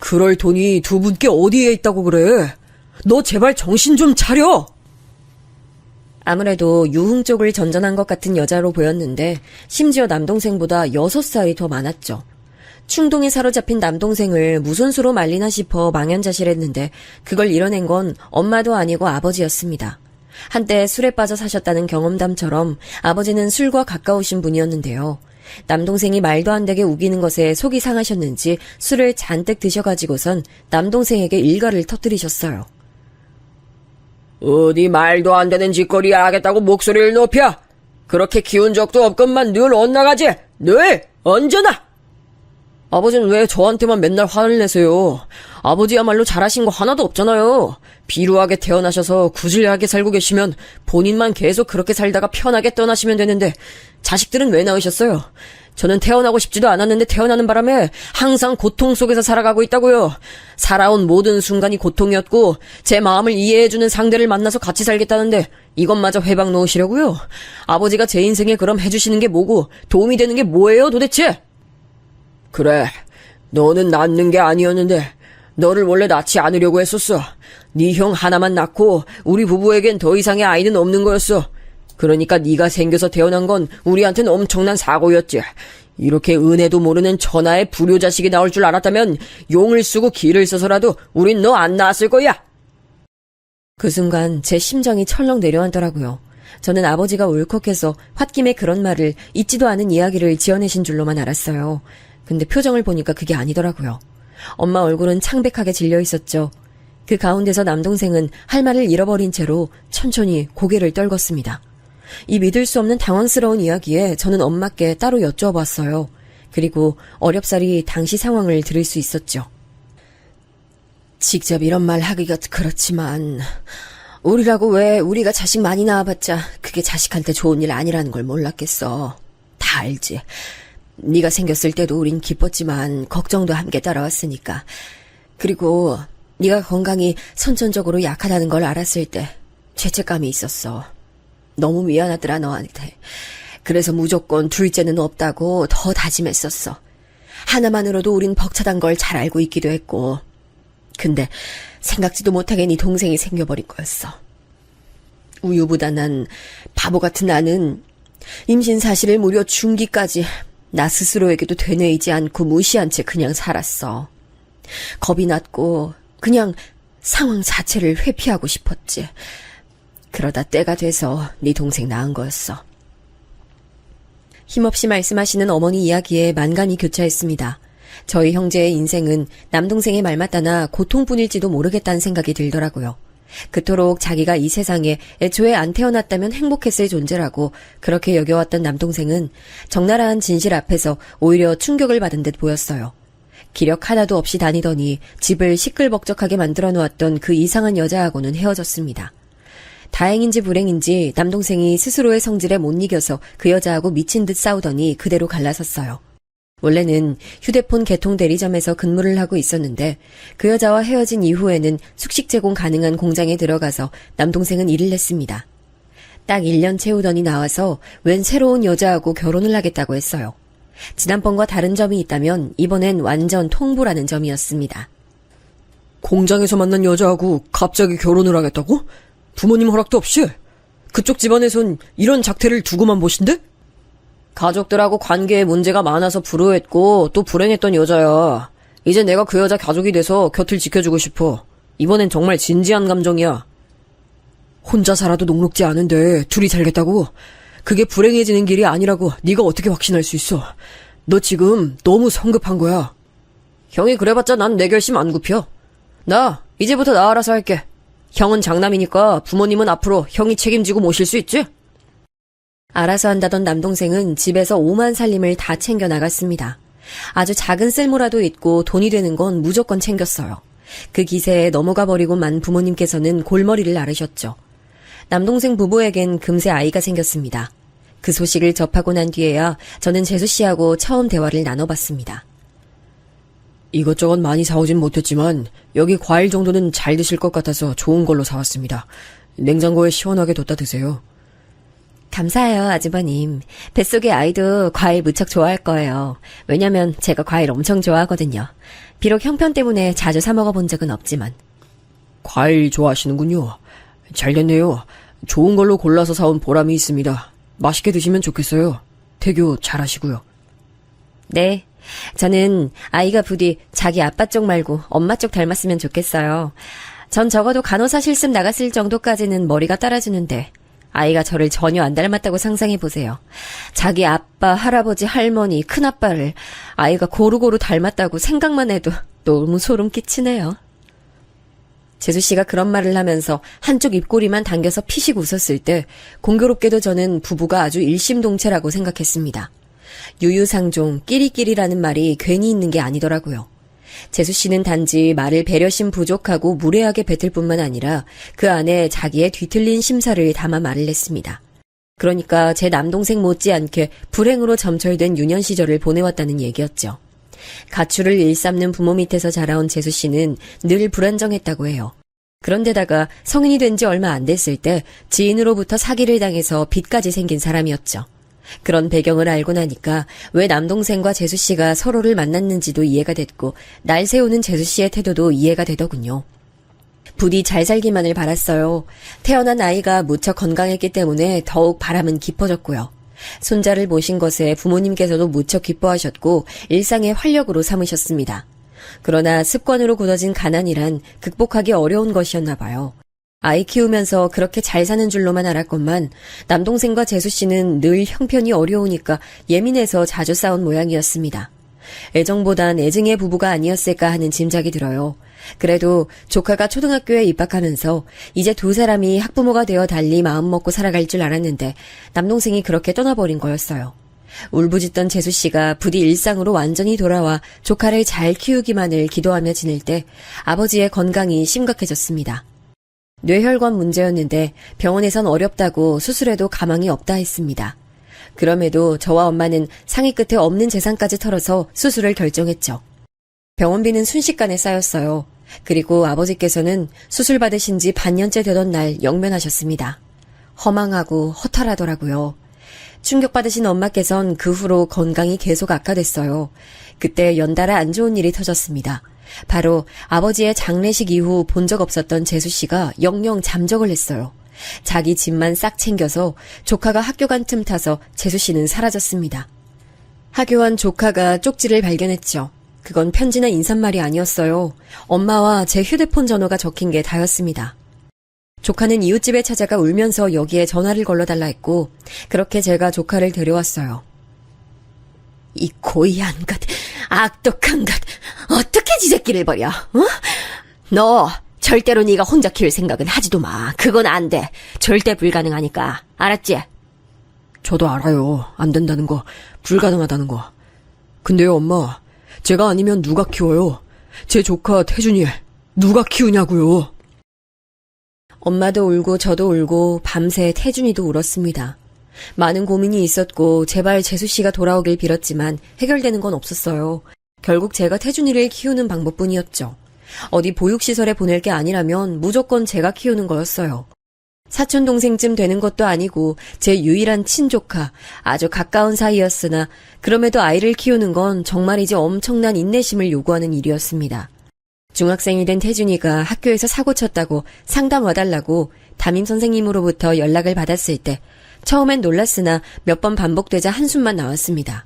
그럴 돈이 두 분께 어디에 있다고 그래? 너 제발 정신 좀 차려! 아무래도 유흥 쪽을 전전한 것 같은 여자로 보였는데 심지어 남동생보다 6살이 더 많았죠. 충동에 사로잡힌 남동생을 무슨 수로 말리나 싶어 망연자실했는데 그걸 이뤄낸 건 엄마도 아니고 아버지였습니다. 한때 술에 빠져 사셨다는 경험담처럼 아버지는 술과 가까우신 분이었는데요. 남동생이 말도 안 되게 우기는 것에 속이 상하셨는지 술을 잔뜩 드셔가지고선 남동생에게 일가를 터뜨리셨어요. 어디 말도 안 되는 짓거리 하겠다고 목소리를 높여! 그렇게 키운 적도 없건만 늘 엇나가지! 늘! 언제나! 아버지는 왜 저한테만 맨날 화를 내세요? 아버지야말로 잘하신 거 하나도 없잖아요. 비루하게 태어나셔서 구질하게 살고 계시면 본인만 계속 그렇게 살다가 편하게 떠나시면 되는데 자식들은 왜 낳으셨어요? 저는 태어나고 싶지도 않았는데 태어나는 바람에 항상 고통 속에서 살아가고 있다고요. 살아온 모든 순간이 고통이었고 제 마음을 이해해주는 상대를 만나서 같이 살겠다는데 이것마저 회방 놓으시려고요? 아버지가 제 인생에 그럼 해주시는 게 뭐고 도움이 되는 게 뭐예요 도대체? 그래, 너는 낳는 게 아니었는데 너를 원래 낳지 않으려고 했었어. 네 형 하나만 낳고 우리 부부에겐 더 이상의 아이는 없는 거였어. 그러니까 네가 생겨서 태어난 건 우리한테는 엄청난 사고였지. 이렇게 은혜도 모르는 천하의 불효자식이 나올 줄 알았다면 용을 쓰고 기를 써서라도 우린 너 안 낳았을 거야. 그 순간 제 심장이 철렁 내려앉더라고요. 저는 아버지가 울컥해서 홧김에 그런 말을 잊지도 않은 이야기를 지어내신 줄로만 알았어요. 근데 표정을 보니까 그게 아니더라고요. 엄마 얼굴은 창백하게 질려 있었죠. 그 가운데서 남동생은 할 말을 잃어버린 채로 천천히 고개를 떨궜습니다. 이 믿을 수 없는 당황스러운 이야기에 저는 엄마께 따로 여쭈어봤어요. 그리고 어렵사리 당시 상황을 들을 수 있었죠. 직접 이런 말 하기가 그렇지만 우리라고 왜 우리가 자식 많이 낳아봤자 그게 자식한테 좋은 일 아니라는 걸 몰랐겠어. 다 알지. 네가 생겼을 때도 우린 기뻤지만 걱정도 함께 따라왔으니까. 그리고 네가 건강이 선천적으로 약하다는 걸 알았을 때 죄책감이 있었어. 너무 미안하더라 너한테. 그래서 무조건 둘째는 없다고 더 다짐했었어. 하나만으로도 우린 벅차단 걸 잘 알고 있기도 했고. 근데 생각지도 못하게 네 동생이 생겨버린 거였어. 우유보다 난 바보 같은 나는 임신 사실을 무려 중기까지 나 스스로에게도 되뇌이지 않고 무시한 채 그냥 살았어. 겁이 났고 그냥 상황 자체를 회피하고 싶었지. 그러다 때가 돼서 네 동생 낳은 거였어. 힘없이 말씀하시는 어머니 이야기에 만감이 교차했습니다. 저희 형제의 인생은 남동생의 말 맞다나 고통뿐일지도 모르겠다는 생각이 들더라고요. 그토록 자기가 이 세상에 애초에 안 태어났다면 행복했을 존재라고 그렇게 여겨왔던 남동생은 적나라한 진실 앞에서 오히려 충격을 받은 듯 보였어요. 기력 하나도 없이 다니더니 집을 시끌벅적하게 만들어 놓았던 그 이상한 여자하고는 헤어졌습니다. 다행인지 불행인지 남동생이 스스로의 성질에 못 이겨서 그 여자하고 미친 듯 싸우더니 그대로 갈라섰어요. 원래는 휴대폰 개통 대리점에서 근무를 하고 있었는데 그 여자와 헤어진 이후에는 숙식 제공 가능한 공장에 들어가서 남동생은 일을 했습니다. 딱 1년 채우더니 나와서 웬 새로운 여자하고 결혼을 하겠다고 했어요. 지난번과 다른 점이 있다면 이번엔 완전 통보라는 점이었습니다. 공장에서 만난 여자하고 갑자기 결혼을 하겠다고? 부모님 허락도 없이? 그쪽 집안에선 이런 작태를 두고만 보신대? 가족들하고 관계에 문제가 많아서 불효했고 또 불행했던 여자야. 이제 내가 그 여자 가족이 돼서 곁을 지켜주고 싶어. 이번엔 정말 진지한 감정이야. 혼자 살아도 녹록지 않은데 둘이 살겠다고? 그게 불행해지는 길이 아니라고 네가 어떻게 확신할 수 있어? 너 지금 너무 성급한 거야. 형이 그래봤자 난 내 결심 안 굽혀. 나 이제부터 나 알아서 할게. 형은 장남이니까 부모님은 앞으로 형이 책임지고 모실 수 있지? 알아서 한다던 남동생은 집에서 오만 살림을 다 챙겨 나갔습니다. 아주 작은 쓸모라도 있고 돈이 되는 건 무조건 챙겼어요. 그 기세에 넘어가 버리고 만 부모님께서는 골머리를 앓으셨죠. 남동생 부부에겐 금세 아이가 생겼습니다. 그 소식을 접하고 난 뒤에야 저는 재수 씨하고 처음 대화를 나눠봤습니다. 이것저것 많이 사오진 못했지만 여기 과일 정도는 잘 드실 것 같아서 좋은 걸로 사왔습니다. 냉장고에 시원하게 뒀다 드세요. 감사해요, 아주버님. 뱃속의 아이도 과일 무척 좋아할 거예요. 왜냐면 제가 과일 엄청 좋아하거든요. 비록 형편 때문에 자주 사 먹어본 적은 없지만. 과일 좋아하시는군요. 잘 됐네요. 좋은 걸로 골라서 사온 보람이 있습니다. 맛있게 드시면 좋겠어요. 태교 잘하시고요. 네. 저는 아이가 부디 자기 아빠 쪽 말고 엄마 쪽 닮았으면 좋겠어요. 전 적어도 간호사 실습 나갔을 정도까지는 머리가 따라주는데 아이가 저를 전혀 안 닮았다고 상상해보세요. 자기 아빠, 할아버지, 할머니, 큰아빠를 아이가 고루고루 닮았다고 생각만 해도 너무 소름 끼치네요. 재수씨가 그런 말을 하면서 한쪽 입꼬리만 당겨서 피식 웃었을 때 공교롭게도 저는 부부가 아주 일심동체라고 생각했습니다. 유유상종, 끼리끼리라는 말이 괜히 있는 게 아니더라고요. 재수씨는 단지 말을 배려심 부족하고 무례하게 뱉을 뿐만 아니라 그 안에 자기의 뒤틀린 심사를 담아 말을 했습니다. 그러니까 제 남동생 못지않게 불행으로 점철된 유년 시절을 보내왔다는 얘기였죠. 가출을 일삼는 부모 밑에서 자라온 재수씨는 늘 불안정했다고 해요. 그런데다가 성인이 된 지 얼마 안 됐을 때 지인으로부터 사기를 당해서 빚까지 생긴 사람이었죠. 그런 배경을 알고 나니까 왜 남동생과 재수씨가 서로를 만났는지도 이해가 됐고 날 세우는 재수씨의 태도도 이해가 되더군요. 부디 잘 살기만을 바랐어요. 태어난 아이가 무척 건강했기 때문에 더욱 바람은 깊어졌고요. 손자를 모신 것에 부모님께서도 무척 기뻐하셨고 일상의 활력으로 삼으셨습니다. 그러나 습관으로 굳어진 가난이란 극복하기 어려운 것이었나 봐요. 아이 키우면서 그렇게 잘 사는 줄로만 알았건만 남동생과 재수씨는 늘 형편이 어려우니까 예민해서 자주 싸운 모양이었습니다. 애정보단 애증의 부부가 아니었을까 하는 짐작이 들어요. 그래도 조카가 초등학교에 입학하면서 이제 두 사람이 학부모가 되어 달리 마음먹고 살아갈 줄 알았는데 남동생이 그렇게 떠나버린 거였어요. 울부짖던 재수씨가 부디 일상으로 완전히 돌아와 조카를 잘 키우기만을 기도하며 지낼 때 아버지의 건강이 심각해졌습니다. 뇌혈관 문제였는데 병원에선 어렵다고 수술해도 가망이 없다 했습니다. 그럼에도 저와 엄마는 상의 끝에 없는 재산까지 털어서 수술을 결정했죠. 병원비는 순식간에 쌓였어요. 그리고 아버지께서는 수술 받으신 지 반년째 되던 날 영면하셨습니다. 허망하고 허탈하더라고요. 충격받으신 엄마께선 그 후로 건강이 계속 악화됐어요. 그때 연달아 안 좋은 일이 터졌습니다. 바로 아버지의 장례식 이후 본 적 없었던 재수씨가 영영 잠적을 했어요. 자기 집만 싹 챙겨서 조카가 학교 간 틈 타서 재수씨는 사라졌습니다. 하교한 조카가 쪽지를 발견했죠. 그건 편지나 인사말이 아니었어요. 엄마와 제 휴대폰 전화가 적힌 게 다였습니다. 조카는 이웃집에 찾아가 울면서 여기에 전화를 걸러달라 했고 그렇게 제가 조카를 데려왔어요. 이 고의한 것, 악독한 것, 어떻게 지 새끼를 버려? 어? 너 절대로 네가 혼자 키울 생각은 하지도 마. 그건 안 돼. 절대 불가능하니까. 알았지? 저도 알아요. 안 된다는 거, 불가능하다는 거. 근데요, 엄마. 제가 아니면 누가 키워요? 제 조카 태준이 누가 키우냐고요? 엄마도 울고 저도 울고 밤새 태준이도 울었습니다. 많은 고민이 있었고 제발 재수씨가 돌아오길 빌었지만 해결되는 건 없었어요. 결국 제가 태준이를 키우는 방법뿐이었죠. 어디 보육시설에 보낼 게 아니라면 무조건 제가 키우는 거였어요. 사촌동생쯤 되는 것도 아니고 제 유일한 친조카, 아주 가까운 사이였으나 그럼에도 아이를 키우는 건 정말이지 엄청난 인내심을 요구하는 일이었습니다. 중학생이 된 태준이가 학교에서 사고 쳤다고 상담 와달라고 담임선생님으로부터 연락을 받았을 때 처음엔 놀랐으나 몇 번 반복되자 한숨만 나왔습니다.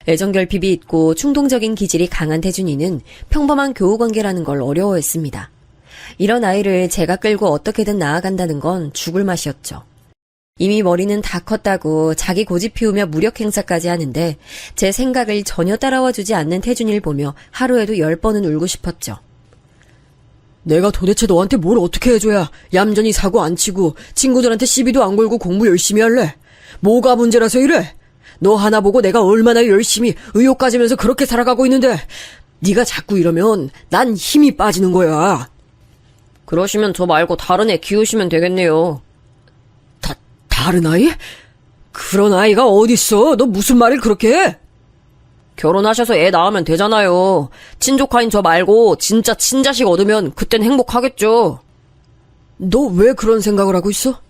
애정결핍이 있고 충동적인 기질이 강한 태준이는 평범한 교우관계라는 걸 어려워했습니다. 이런 아이를 제가 끌고 어떻게든 나아간다는 건 죽을 맛이었죠. 이미 머리는 다 컸다고 자기 고집 피우며 무력 행사까지 하는데 제 생각을 전혀 따라와주지 않는 태준이를 보며 하루에도 10번은 울고 싶었죠. 내가 도대체 너한테 뭘 어떻게 해줘야 얌전히 사고 안 치고 친구들한테 시비도 안 걸고 공부 열심히 할래? 뭐가 문제라서 이래? 너 하나 보고 내가 얼마나 열심히 의욕 가지면서 그렇게 살아가고 있는데 네가 자꾸 이러면 난 힘이 빠지는 거야. 그러시면 저 말고 다른 애 키우시면 되겠네요. 다른 아이? 그런 아이가 어딨어? 너 무슨 말을 그렇게 해? 결혼하셔서 애 낳으면 되잖아요. 친조카인 저 말고 진짜 친자식 얻으면 그땐 행복하겠죠. 너 왜 그런 생각을 하고 있어?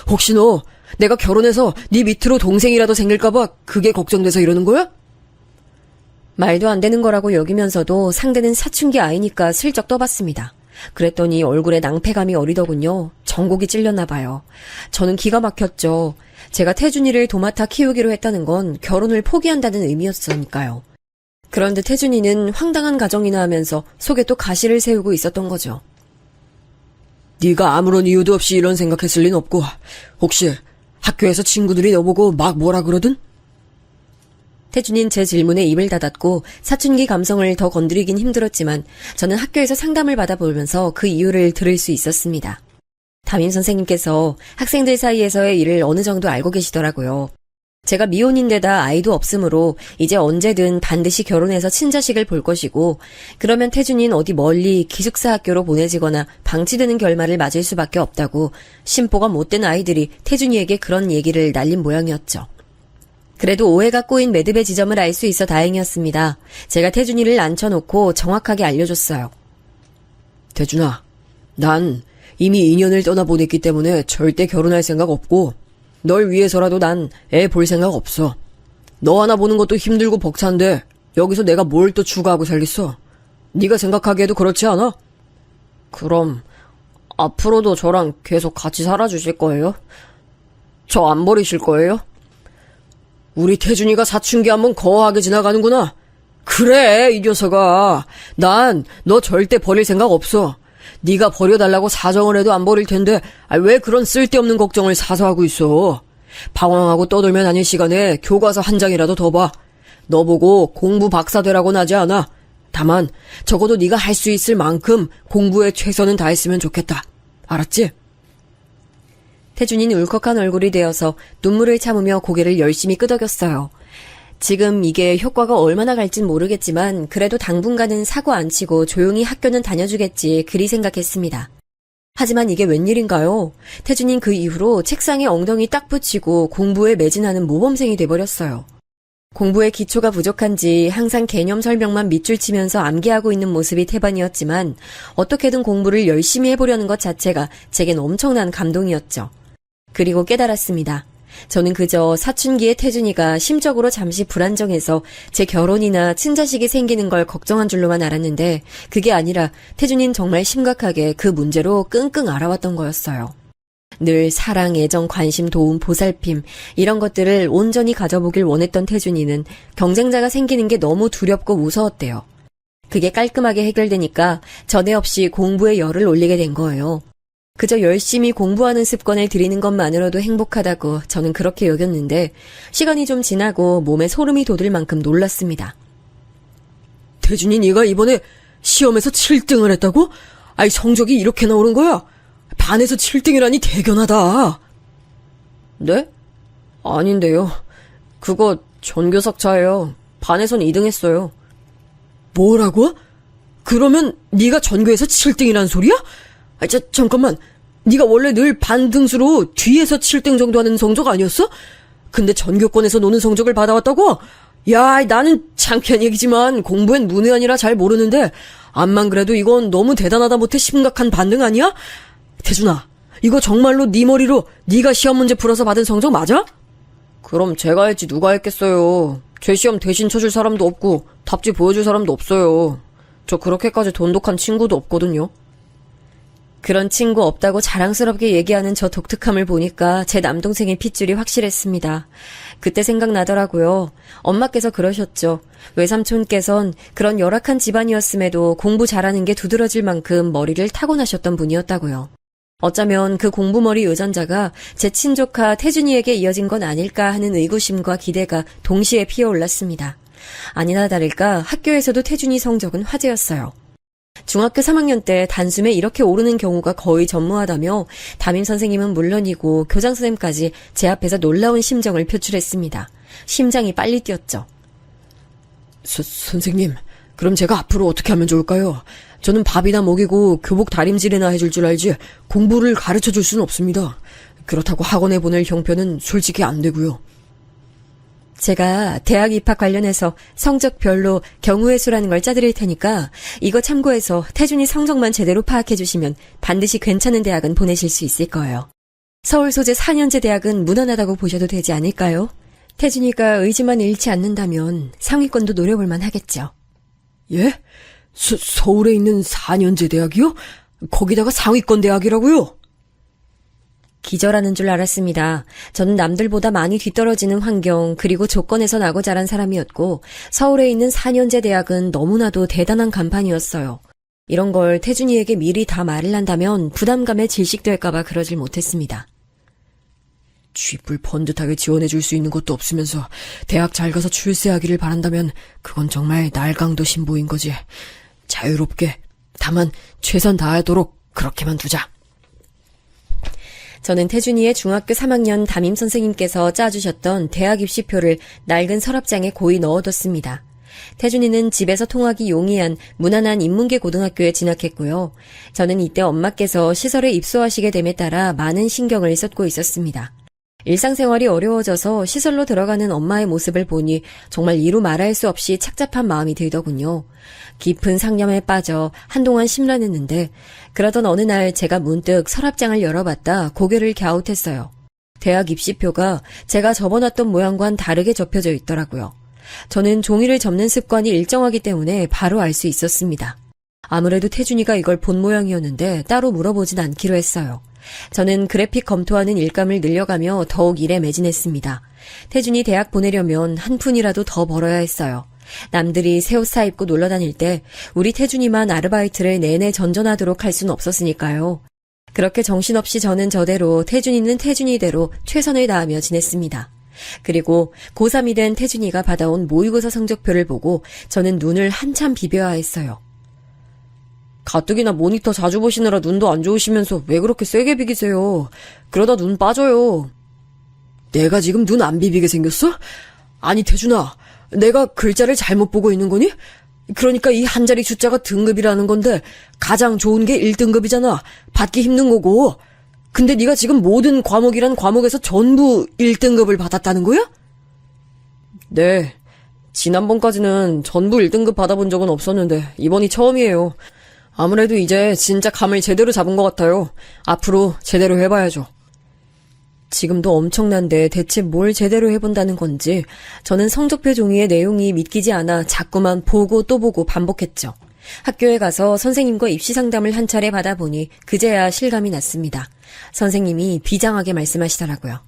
혹시 너 내가 결혼해서 네 밑으로 동생이라도 생길까봐 그게 걱정돼서 이러는 거야? 말도 안 되는 거라고 여기면서도 상대는 사춘기 아이니까 슬쩍 떠봤습니다. 그랬더니 얼굴에 낭패감이 어리더군요. 전곡이 찔렸나 봐요. 저는 기가 막혔죠. 제가 태준이를 도맡아 키우기로 했다는 건 결혼을 포기한다는 의미였으니까요. 그런데 태준이는 황당한 가정이나 하면서 속에 또 가시를 세우고 있었던 거죠. 네가 아무런 이유도 없이 이런 생각했을 리는 없고 혹시 학교에서 친구들이 너보고 막 뭐라 그러든? 태준이는 제 질문에 입을 닫았고 사춘기 감성을 더 건드리긴 힘들었지만 저는 학교에서 상담을 받아보면서 그 이유를 들을 수 있었습니다. 담임 선생님께서 학생들 사이에서의 일을 어느 정도 알고 계시더라고요. 제가 미혼인데다 아이도 없으므로 이제 언제든 반드시 결혼해서 친자식을 볼 것이고 그러면 태준이는 어디 멀리 기숙사 학교로 보내지거나 방치되는 결말을 맞을 수밖에 없다고 심보가 못된 아이들이 태준이에게 그런 얘기를 날린 모양이었죠. 그래도 오해가 꼬인 매듭의 지점을 알 수 있어 다행이었습니다. 제가 태준이를 앉혀놓고 정확하게 알려줬어요. 태준아, 난 이미 2년을 떠나보냈기 때문에 절대 결혼할 생각 없고 널 위해서라도 난 애 볼 생각 없어. 너 하나 보는 것도 힘들고 벅찬데 여기서 내가 뭘 또 추가하고 살겠어? 네가 생각하기에도 그렇지 않아? 그럼 앞으로도 저랑 계속 같이 살아주실 거예요? 저 안 버리실 거예요? 우리 태준이가 사춘기 한번 거하게 지나가는구나. 그래, 이 녀석아. 난 너 절대 버릴 생각 없어. 네가 버려달라고 사정을 해도 안 버릴 텐데 왜 그런 쓸데없는 걱정을 사서 하고 있어. 방황하고 떠들면 아닐 시간에 교과서 한 장이라도 더 봐. 너 보고 공부 박사 되라고는 하지 않아. 다만 적어도 네가 할 수 있을 만큼 공부에 최선은 다했으면 좋겠다. 알았지? 태준이는 울컥한 얼굴이 되어서 눈물을 참으며 고개를 열심히 끄덕였어요. 지금 이게 효과가 얼마나 갈진 모르겠지만 그래도 당분간은 사고 안 치고 조용히 학교는 다녀주겠지 그리 생각했습니다. 하지만 이게 웬일인가요? 태준이는 그 이후로 책상에 엉덩이 딱 붙이고 공부에 매진하는 모범생이 돼버렸어요. 공부에 기초가 부족한지 항상 개념 설명만 밑줄 치면서 암기하고 있는 모습이 태반이었지만 어떻게든 공부를 열심히 해보려는 것 자체가 제겐 엄청난 감동이었죠. 그리고 깨달았습니다. 저는 그저 사춘기의 태준이가 심적으로 잠시 불안정해서 제 결혼이나 친자식이 생기는 걸 걱정한 줄로만 알았는데 그게 아니라 태준이는 정말 심각하게 그 문제로 끙끙 앓아왔던 거였어요. 늘 사랑, 애정, 관심, 도움, 보살핌 이런 것들을 온전히 가져보길 원했던 태준이는 경쟁자가 생기는 게 너무 두렵고 무서웠대요. 그게 깔끔하게 해결되니까 전에 없이 공부에 열을 올리게 된 거예요. 그저 열심히 공부하는 습관을 들이는 것만으로도 행복하다고 저는 그렇게 여겼는데 시간이 좀 지나고 몸에 소름이 돋을 만큼 놀랐습니다. 태준이 네가 이번에 시험에서 7등을 했다고? 아이 성적이 이렇게 나오는 거야? 반에서 7등이라니 대견하다. 네? 아닌데요. 그거 전교석차예요. 반에선 2등 했어요. 뭐라고? 그러면 네가 전교에서 7등이란 소리야? 잠깐만. 네가 원래 늘 반등수로 뒤에서 7등 정도 하는 성적 아니었어? 근데 전교권에서 노는 성적을 받아왔다고? 야, 나는 창피한 얘기지만 공부엔 문외한이라 잘 모르는데 암만 그래도 이건 너무 대단하다 못해 심각한 반등 아니야? 태준아, 이거 정말로 네 머리로 네가 시험 문제 풀어서 받은 성적 맞아? 그럼 제가 했지 누가 했겠어요. 제 시험 대신 쳐줄 사람도 없고 답지 보여줄 사람도 없어요. 저 그렇게까지 돈독한 친구도 없거든요. 그런 친구 없다고 자랑스럽게 얘기하는 저 독특함을 보니까 제 남동생의 핏줄이 확실했습니다. 그때 생각나더라고요. 엄마께서 그러셨죠. 외삼촌께선 그런 열악한 집안이었음에도 공부 잘하는 게 두드러질 만큼 머리를 타고나셨던 분이었다고요. 어쩌면 그 공부머리 유전자가 제 친조카 태준이에게 이어진 건 아닐까 하는 의구심과 기대가 동시에 피어올랐습니다. 아니나 다를까 학교에서도 태준이 성적은 화제였어요. 중학교 3학년 때 단숨에 이렇게 오르는 경우가 거의 전무하다며 담임 선생님은 물론이고 교장 선생님까지 제 앞에서 놀라운 심정을 표출했습니다. 심장이 빨리 뛰었죠. 선생님, 그럼 제가 앞으로 어떻게 하면 좋을까요? 저는 밥이나 먹이고 교복 다림질이나 해줄 줄 알지 공부를 가르쳐줄 수는 없습니다. 그렇다고 학원에 보낼 형편은 솔직히 안 되고요. 제가 대학 입학 관련해서 성적별로 경우의 수라는 걸 짜드릴 테니까 이거 참고해서 태준이 성적만 제대로 파악해 주시면 반드시 괜찮은 대학은 보내실 수 있을 거예요. 서울 소재 4년제 대학은 무난하다고 보셔도 되지 않을까요? 태준이가 의지만 잃지 않는다면 상위권도 노려볼 만 하겠죠. 예? 서울에 있는 4년제 대학이요? 거기다가 상위권 대학이라고요? 기절하는 줄 알았습니다. 저는 남들보다 많이 뒤떨어지는 환경 그리고 조건에서 나고 자란 사람이었고 서울에 있는 4년제 대학은 너무나도 대단한 간판이었어요. 이런 걸 태준이에게 미리 다 말을 한다면 부담감에 질식될까봐 그러질 못했습니다. 쥐뿔 번듯하게 지원해줄 수 있는 것도 없으면서 대학 잘 가서 출세하기를 바란다면 그건 정말 날강도 신보인 거지. 자유롭게, 다만 최선 다하도록 그렇게만 두자. 저는 태준이의 중학교 3학년 담임 선생님께서 짜주셨던 대학 입시표를 낡은 서랍장에 고이 넣어뒀습니다. 태준이는 집에서 통하기 용이한 무난한 인문계 고등학교에 진학했고요. 저는 이때 엄마께서 시설에 입소하시게 됨에 따라 많은 신경을 썼고 있었습니다. 일상생활이 어려워져서 시설로 들어가는 엄마의 모습을 보니 정말 이루 말할 수 없이 착잡한 마음이 들더군요. 깊은 상념에 빠져 한동안 심란했는데 그러던 어느 날 제가 문득 서랍장을 열어봤다 고개를 갸웃했어요. 대학 입시표가 제가 접어놨던 모양과는 다르게 접혀져 있더라고요. 저는 종이를 접는 습관이 일정하기 때문에 바로 알 수 있었습니다. 아무래도 태준이가 이걸 본 모양이었는데 따로 물어보진 않기로 했어요. 저는 그래픽 검토하는 일감을 늘려가며 더욱 일에 매진했습니다. 태준이 대학 보내려면 한 푼이라도 더 벌어야 했어요. 남들이 새 옷 사입고 놀러 다닐 때 우리 태준이만 아르바이트를 내내 전전하도록 할 수는 없었으니까요. 그렇게 정신없이 저는 저대로 태준이는 태준이대로 최선을 다하며 지냈습니다. 그리고 고3이 된 태준이가 받아온 모의고사 성적표를 보고 저는 눈을 한참 비벼야 했어요. 가뜩이나 모니터 자주 보시느라 눈도 안 좋으시면서 왜 그렇게 세게 비기세요? 그러다 눈 빠져요. 내가 지금 눈 안 비비게 생겼어? 아니 태준아, 내가 글자를 잘못 보고 있는 거니? 그러니까 이 한 자리 숫자가 등급이라는 건데 가장 좋은 게 1등급이잖아. 받기 힘든 거고. 근데 네가 지금 모든 과목이란 과목에서 전부 1등급을 받았다는 거야? 네. 지난번까지는 전부 1등급 받아본 적은 없었는데 이번이 처음이에요. 아무래도 이제 진짜 감을 제대로 잡은 것 같아요. 앞으로 제대로 해봐야죠. 지금도 엄청난데 대체 뭘 제대로 해본다는 건지 저는 성적표 종이의 내용이 믿기지 않아 자꾸만 보고 또 보고 반복했죠. 학교에 가서 선생님과 입시 상담을 한 차례 받아보니 그제야 실감이 났습니다. 선생님이 비장하게 말씀하시더라고요.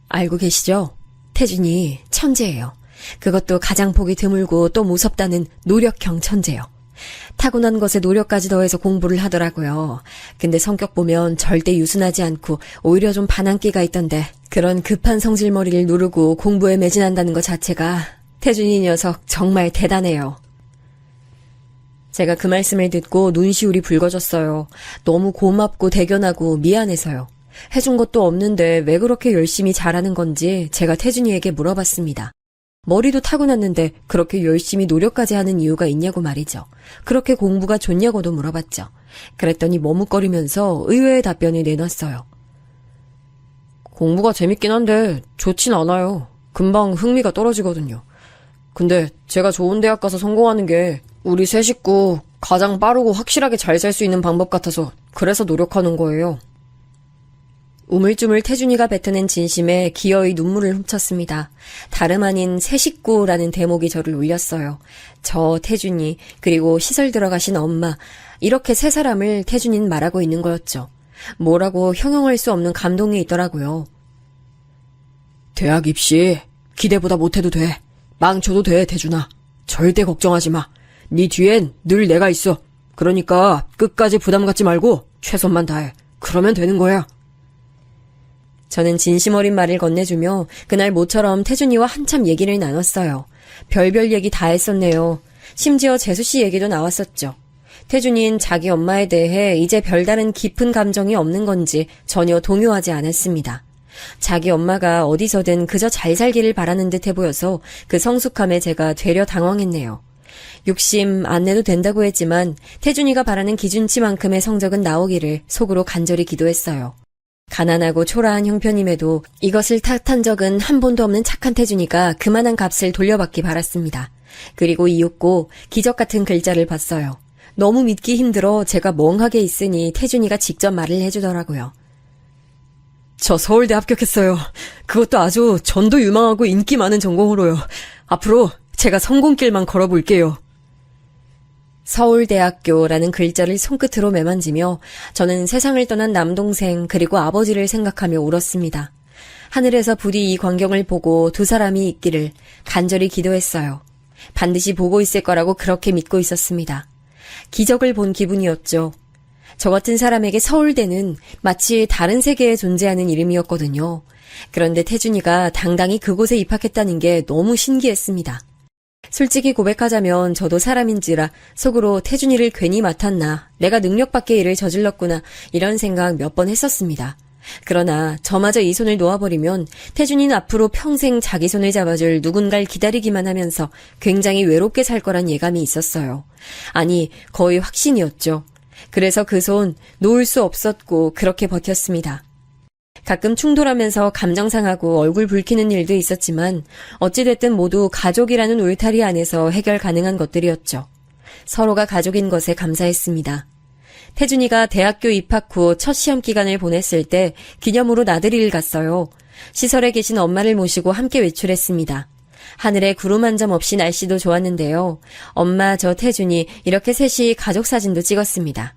알고 계시죠? 태준이 천재예요. 그것도 가장 보기 드물고 또 무섭다는 노력형 천재요. 타고난 것에 노력까지 더해서 공부를 하더라고요. 근데 성격 보면 절대 유순하지 않고 오히려 좀 반항기가 있던데 그런 급한 성질머리를 누르고 공부에 매진한다는 것 자체가 태준이 녀석 정말 대단해요. 제가 그 말씀을 듣고 눈시울이 붉어졌어요. 너무 고맙고 대견하고 미안해서요. 해준 것도 없는데 왜 그렇게 열심히 잘하는 건지 제가 태준이에게 물어봤습니다. 머리도 타고났는데 그렇게 열심히 노력까지 하는 이유가 있냐고 말이죠. 그렇게 공부가 좋냐고도 물어봤죠. 그랬더니 머뭇거리면서 의외의 답변을 내놨어요. 공부가 재밌긴 한데 좋진 않아요. 금방 흥미가 떨어지거든요. 근데 제가 좋은 대학 가서 성공하는 게 우리 세 식구 가장 빠르고 확실하게 잘 살 수 있는 방법 같아서 그래서 노력하는 거예요. 우물쭈물 태준이가 뱉어낸 진심에 기어이 눈물을 훔쳤습니다. 다름 아닌 새 식구라는 대목이 저를 울렸어요. 저 태준이 그리고 시설 들어가신 엄마 이렇게 세 사람을 태준이는 말하고 있는 거였죠. 뭐라고 형용할 수 없는 감동이 있더라고요. 대학 입시 기대보다 못해도 돼. 망쳐도 돼 태준아. 절대 걱정하지 마. 네 뒤엔 늘 내가 있어. 그러니까 끝까지 부담 갖지 말고 최선만 다해. 그러면 되는 거야. 저는 진심 어린 말을 건네주며 그날 모처럼 태준이와 한참 얘기를 나눴어요. 별별 얘기 다 했었네요. 심지어 재수씨 얘기도 나왔었죠. 태준이는 자기 엄마에 대해 이제 별다른 깊은 감정이 없는 건지 전혀 동요하지 않았습니다. 자기 엄마가 어디서든 그저 잘 살기를 바라는 듯해 보여서 그 성숙함에 제가 되려 당황했네요. 욕심 안 내도 된다고 했지만 태준이가 바라는 기준치만큼의 성적은 나오기를 속으로 간절히 기도했어요. 가난하고 초라한 형편임에도 이것을 탓한 적은 한 번도 없는 착한 태준이가 그만한 값을 돌려받기 바랐습니다. 그리고 이윽고 기적 같은 글자를 봤어요. 너무 믿기 힘들어 제가 멍하게 있으니 태준이가 직접 말을 해주더라고요. 저 서울대 합격했어요. 그것도 아주 전도 유망하고 인기 많은 전공으로요. 앞으로 제가 성공길만 걸어볼게요. 서울대학교라는 글자를 손끝으로 매만지며 저는 세상을 떠난 남동생 그리고 아버지를 생각하며 울었습니다. 하늘에서 부디 이 광경을 보고 두 사람이 있기를 간절히 기도했어요. 반드시 보고 있을 거라고 그렇게 믿고 있었습니다. 기적을 본 기분이었죠. 저 같은 사람에게 서울대는 마치 다른 세계에 존재하는 이름이었거든요. 그런데 태준이가 당당히 그곳에 입학했다는 게 너무 신기했습니다. 솔직히 고백하자면 저도 사람인지라 속으로 태준이를 괜히 맡았나, 내가 능력 밖의 일을 저질렀구나 이런 생각 몇 번 했었습니다. 그러나 저마저 이 손을 놓아버리면 태준이는 앞으로 평생 자기 손을 잡아줄 누군가를 기다리기만 하면서 굉장히 외롭게 살 거란 예감이 있었어요. 아니, 거의 확신이었죠. 그래서 그 손 놓을 수 없었고 그렇게 버텼습니다. 가끔 충돌하면서 감정 상하고 얼굴 붉히는 일도 있었지만 어찌됐든 모두 가족이라는 울타리 안에서 해결 가능한 것들이었죠. 서로가 가족인 것에 감사했습니다. 태준이가 대학교 입학 후 첫 시험 기간을 보냈을 때 기념으로 나들이를 갔어요. 시설에 계신 엄마를 모시고 함께 외출했습니다. 하늘에 구름 한 점 없이 날씨도 좋았는데요. 엄마, 저 태준이 이렇게 셋이 가족 사진도 찍었습니다.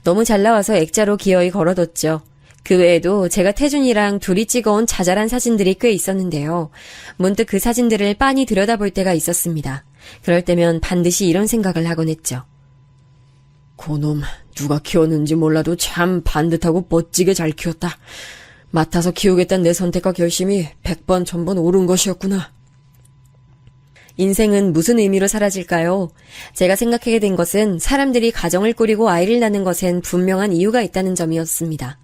너무 잘 나와서 액자로 기어이 걸어뒀죠. 그 외에도 제가 태준이랑 둘이 찍어온 자잘한 사진들이 꽤 있었는데요. 문득 그 사진들을 빤히 들여다볼 때가 있었습니다. 그럴 때면 반드시 이런 생각을 하곤 했죠. 그놈 누가 키웠는지 몰라도 참 반듯하고 멋지게 잘 키웠다. 맡아서 키우겠다는 내 선택과 결심이 100번 1000번 옳은 것이었구나. 인생은 무슨 의미로 사라질까요? 제가 생각하게 된 것은 사람들이 가정을 꾸리고 아이를 낳는 것엔 분명한 이유가 있다는 점이었습니다.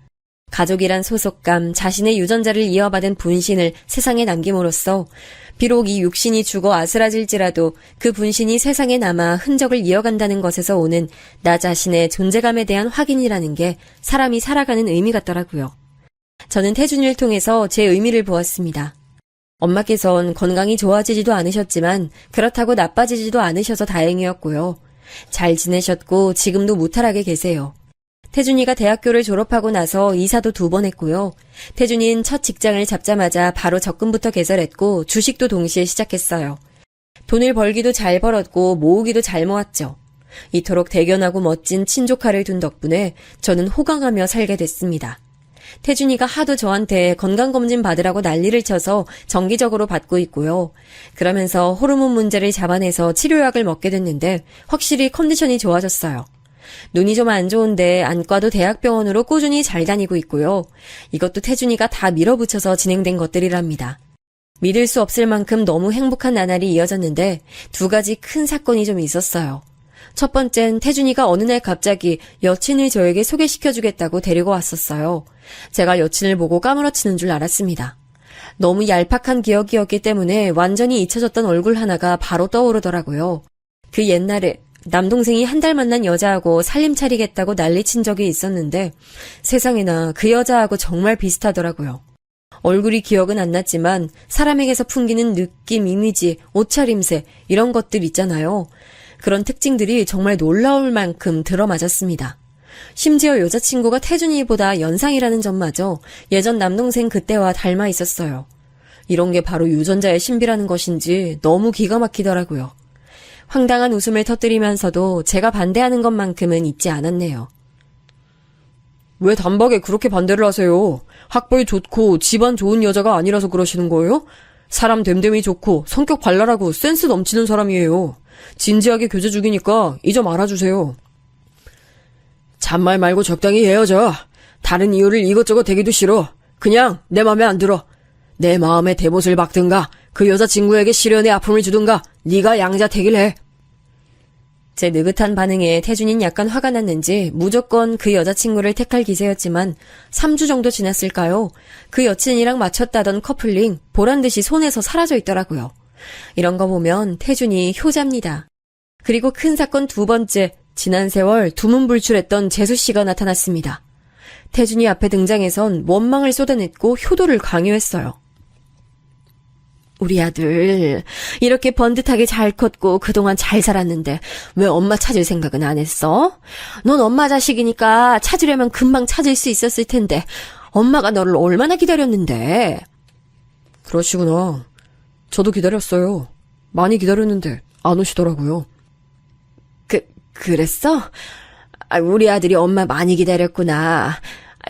가족이란 소속감, 자신의 유전자를 이어받은 분신을 세상에 남김으로써 비록 이 육신이 죽어 아스라질지라도 그 분신이 세상에 남아 흔적을 이어간다는 것에서 오는 나 자신의 존재감에 대한 확인이라는 게 사람이 살아가는 의미 같더라고요. 저는 태준이를 통해서 제 의미를 보았습니다. 엄마께선 건강이 좋아지지도 않으셨지만 그렇다고 나빠지지도 않으셔서 다행이었고요. 잘 지내셨고 지금도 무탈하게 계세요. 태준이가 대학교를 졸업하고 나서 이사도 2번 했고요. 태준이는 첫 직장을 잡자마자 바로 적금부터 개설했고 주식도 동시에 시작했어요. 돈을 벌기도 잘 벌었고 모으기도 잘 모았죠. 이토록 대견하고 멋진 친조카를 둔 덕분에 저는 호강하며 살게 됐습니다. 태준이가 하도 저한테 건강검진 받으라고 난리를 쳐서 정기적으로 받고 있고요. 그러면서 호르몬 문제를 잡아내서 치료약을 먹게 됐는데 확실히 컨디션이 좋아졌어요. 눈이 좀 안 좋은데 안과도 대학병원으로 꾸준히 잘 다니고 있고요. 이것도 태준이가 다 밀어붙여서 진행된 것들이랍니다. 믿을 수 없을 만큼 너무 행복한 나날이 이어졌는데 2가지 큰 사건이 좀 있었어요. 첫 번째는 태준이가 어느 날 갑자기 여친을 저에게 소개시켜주겠다고 데리고 왔었어요. 제가 여친을 보고 까무러치는 줄 알았습니다. 너무 얄팍한 기억이었기 때문에 완전히 잊혀졌던 얼굴 하나가 바로 떠오르더라고요. 그 옛날에 남동생이 한 달 만난 여자하고 살림 차리겠다고 난리친 적이 있었는데 세상에나 그 여자하고 정말 비슷하더라고요. 얼굴이 기억은 안 났지만 사람에게서 풍기는 느낌, 이미지, 옷차림새 이런 것들 있잖아요. 그런 특징들이 정말 놀라울 만큼 들어맞았습니다. 심지어 여자친구가 태준이보다 연상이라는 점마저 예전 남동생 그때와 닮아 있었어요. 이런 게 바로 유전자의 신비라는 것인지 너무 기가 막히더라고요. 황당한 웃음을 터뜨리면서도 제가 반대하는 것만큼은 잊지 않았네요. 왜 단박에 그렇게 반대를 하세요? 학벌 좋고 집안 좋은 여자가 아니라서 그러시는 거예요? 사람 됨됨이 좋고 성격 발랄하고 센스 넘치는 사람이에요. 진지하게 교제 중이니까 이 점 알아주세요. 잔말 말고 적당히 헤어져. 다른 이유를 이것저것 대기도 싫어. 그냥 내 맘에 안 들어. 내 마음에 대못을 박든가 그 여자친구에게 시련의 아픔을 주든가 네가 양자택일 해. 제 느긋한 반응에 태준이는 약간 화가 났는지 무조건 그 여자친구를 택할 기세였지만 3주 정도 지났을까요? 그 여친이랑 맞췄다던 커플링 보란듯이 손에서 사라져 있더라고요. 이런 거 보면 태준이 효자입니다. 그리고 큰 사건 2번째, 지난 세월 두문불출했던 재수씨가 나타났습니다. 태준이 앞에 등장해선 원망을 쏟아냈고 효도를 강요했어요. 우리 아들 이렇게 번듯하게 잘 컸고 그동안 잘 살았는데 왜 엄마 찾을 생각은 안 했어? 넌 엄마 자식이니까 찾으려면 금방 찾을 수 있었을 텐데 엄마가 너를 얼마나 기다렸는데. 그러시구나. 저도 기다렸어요. 많이 기다렸는데 안 오시더라고요. 그랬어? 우리 아들이 엄마 많이 기다렸구나.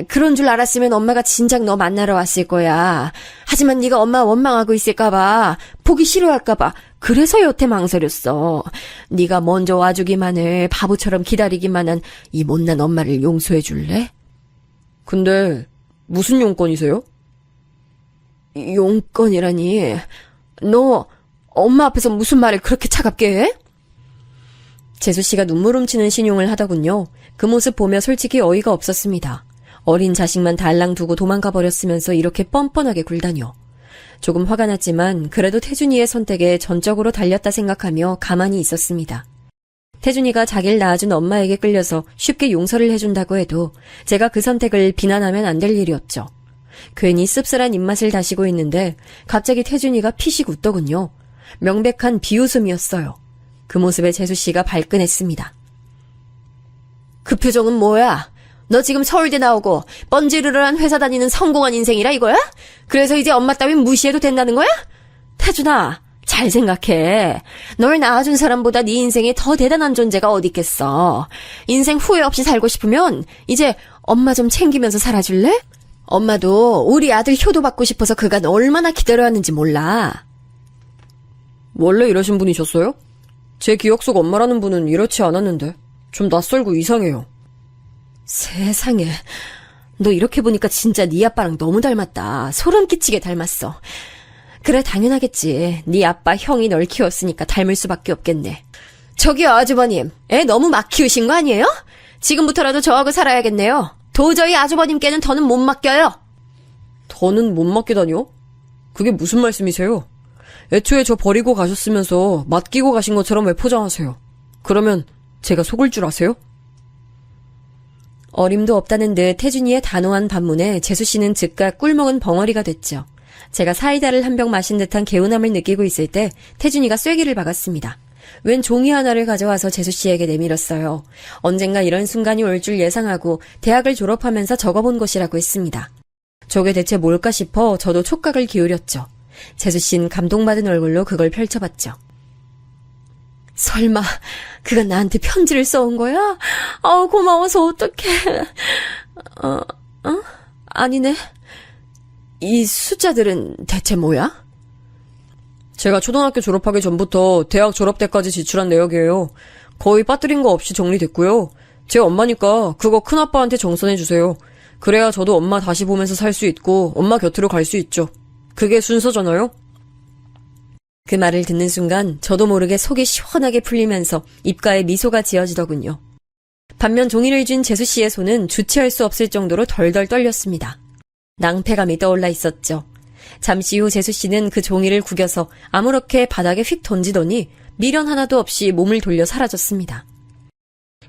그런 줄 알았으면 엄마가 진작 너 만나러 왔을 거야. 하지만 네가 엄마 원망하고 있을까봐, 보기 싫어할까봐, 그래서 여태 망설였어. 네가 먼저 와주기만을 바보처럼 기다리기만 한 이 못난 엄마를 용서해 줄래? 근데 무슨 용건이세요? 용건이라니. 너 엄마 앞에서 무슨 말을 그렇게 차갑게 해? 재수 씨가 눈물 훔치는 신용을 하더군요. 그 모습 보며 솔직히 어이가 없었습니다. 어린 자식만 달랑 두고 도망가 버렸으면서 이렇게 뻔뻔하게 굴다녀. 조금 화가 났지만 그래도 태준이의 선택에 전적으로 달렸다 생각하며 가만히 있었습니다. 태준이가 자기를 낳아준 엄마에게 끌려서 쉽게 용서를 해준다고 해도 제가 그 선택을 비난하면 안 될 일이었죠. 괜히 씁쓸한 입맛을 다시고 있는데 갑자기 태준이가 피식 웃더군요. 명백한 비웃음이었어요. 그 모습에 재수씨가 발끈했습니다. 그 표정은 뭐야? 너 지금 서울대 나오고 뻔지르르한 회사 다니는 성공한 인생이라 이거야? 그래서 이제 엄마 따윈 무시해도 된다는 거야? 태준아, 잘 생각해. 널 낳아준 사람보다 네 인생에 더 대단한 존재가 어디 있겠어. 인생 후회 없이 살고 싶으면 이제 엄마 좀 챙기면서 살아줄래? 엄마도 우리 아들 효도받고 싶어서 그간 얼마나 기다려왔는지 몰라. 원래 이러신 분이셨어요? 제 기억 속 엄마라는 분은 이렇지 않았는데 좀 낯설고 이상해요. 세상에, 너 이렇게 보니까 진짜 네 아빠랑 너무 닮았다. 소름 끼치게 닮았어. 그래, 당연하겠지. 네 아빠, 형이 널 키웠으니까 닮을 수밖에 없겠네. 저기요, 아주버님. 애 너무 막 키우신 거 아니에요? 지금부터라도 저하고 살아야겠네요. 도저히 아주버님께는 더는 못 맡겨요. 더는 못 맡기다뇨? 그게 무슨 말씀이세요? 애초에 저 버리고 가셨으면서 맡기고 가신 것처럼 왜 포장하세요? 그러면 제가 속을 줄 아세요? 어림도 없다는 듯 태준이의 단호한 반문에 재수씨는 즉각 꿀먹은 벙어리가 됐죠. 제가 사이다를 한 병 마신 듯한 개운함을 느끼고 있을 때 태준이가 쐐기를 박았습니다. 웬 종이 하나를 가져와서 재수씨에게 내밀었어요. 언젠가 이런 순간이 올 줄 예상하고 대학을 졸업하면서 적어본 것이라고 했습니다. 저게 대체 뭘까 싶어 저도 촉각을 기울였죠. 재수씨는 감동받은 얼굴로 그걸 펼쳐봤죠. 설마 그가 나한테 편지를 써온 거야? 고마워서 어떡해. 아니네. 이 숫자들은 대체 뭐야? 제가 초등학교 졸업하기 전부터 대학 졸업 때까지 지출한 내역이에요. 거의 빠뜨린 거 없이 정리됐고요. 제 엄마니까 그거 큰아빠한테 정선해주세요. 그래야 저도 엄마 다시 보면서 살 수 있고 엄마 곁으로 갈 수 있죠. 그게 순서잖아요. 그 말을 듣는 순간 저도 모르게 속이 시원하게 풀리면서 입가에 미소가 지어지더군요. 반면 종이를 쥔 재수씨의 손은 주체할 수 없을 정도로 덜덜 떨렸습니다. 낭패감이 떠올라 있었죠. 잠시 후 재수씨는 그 종이를 구겨서 아무렇게 바닥에 휙 던지더니 미련 하나도 없이 몸을 돌려 사라졌습니다.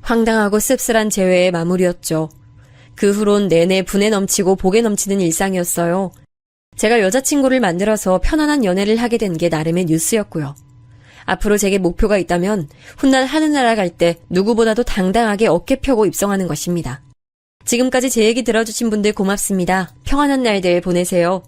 황당하고 씁쓸한 재회의 마무리였죠. 그 후론 내내 분에 넘치고 복에 넘치는 일상이었어요. 제가 여자친구를 만들어서 편안한 연애를 하게 된 게 나름의 뉴스였고요. 앞으로 제게 목표가 있다면 훗날 하늘나라 갈 때 누구보다도 당당하게 어깨 펴고 입성하는 것입니다. 지금까지 제 얘기 들어주신 분들 고맙습니다. 평안한 날들 보내세요.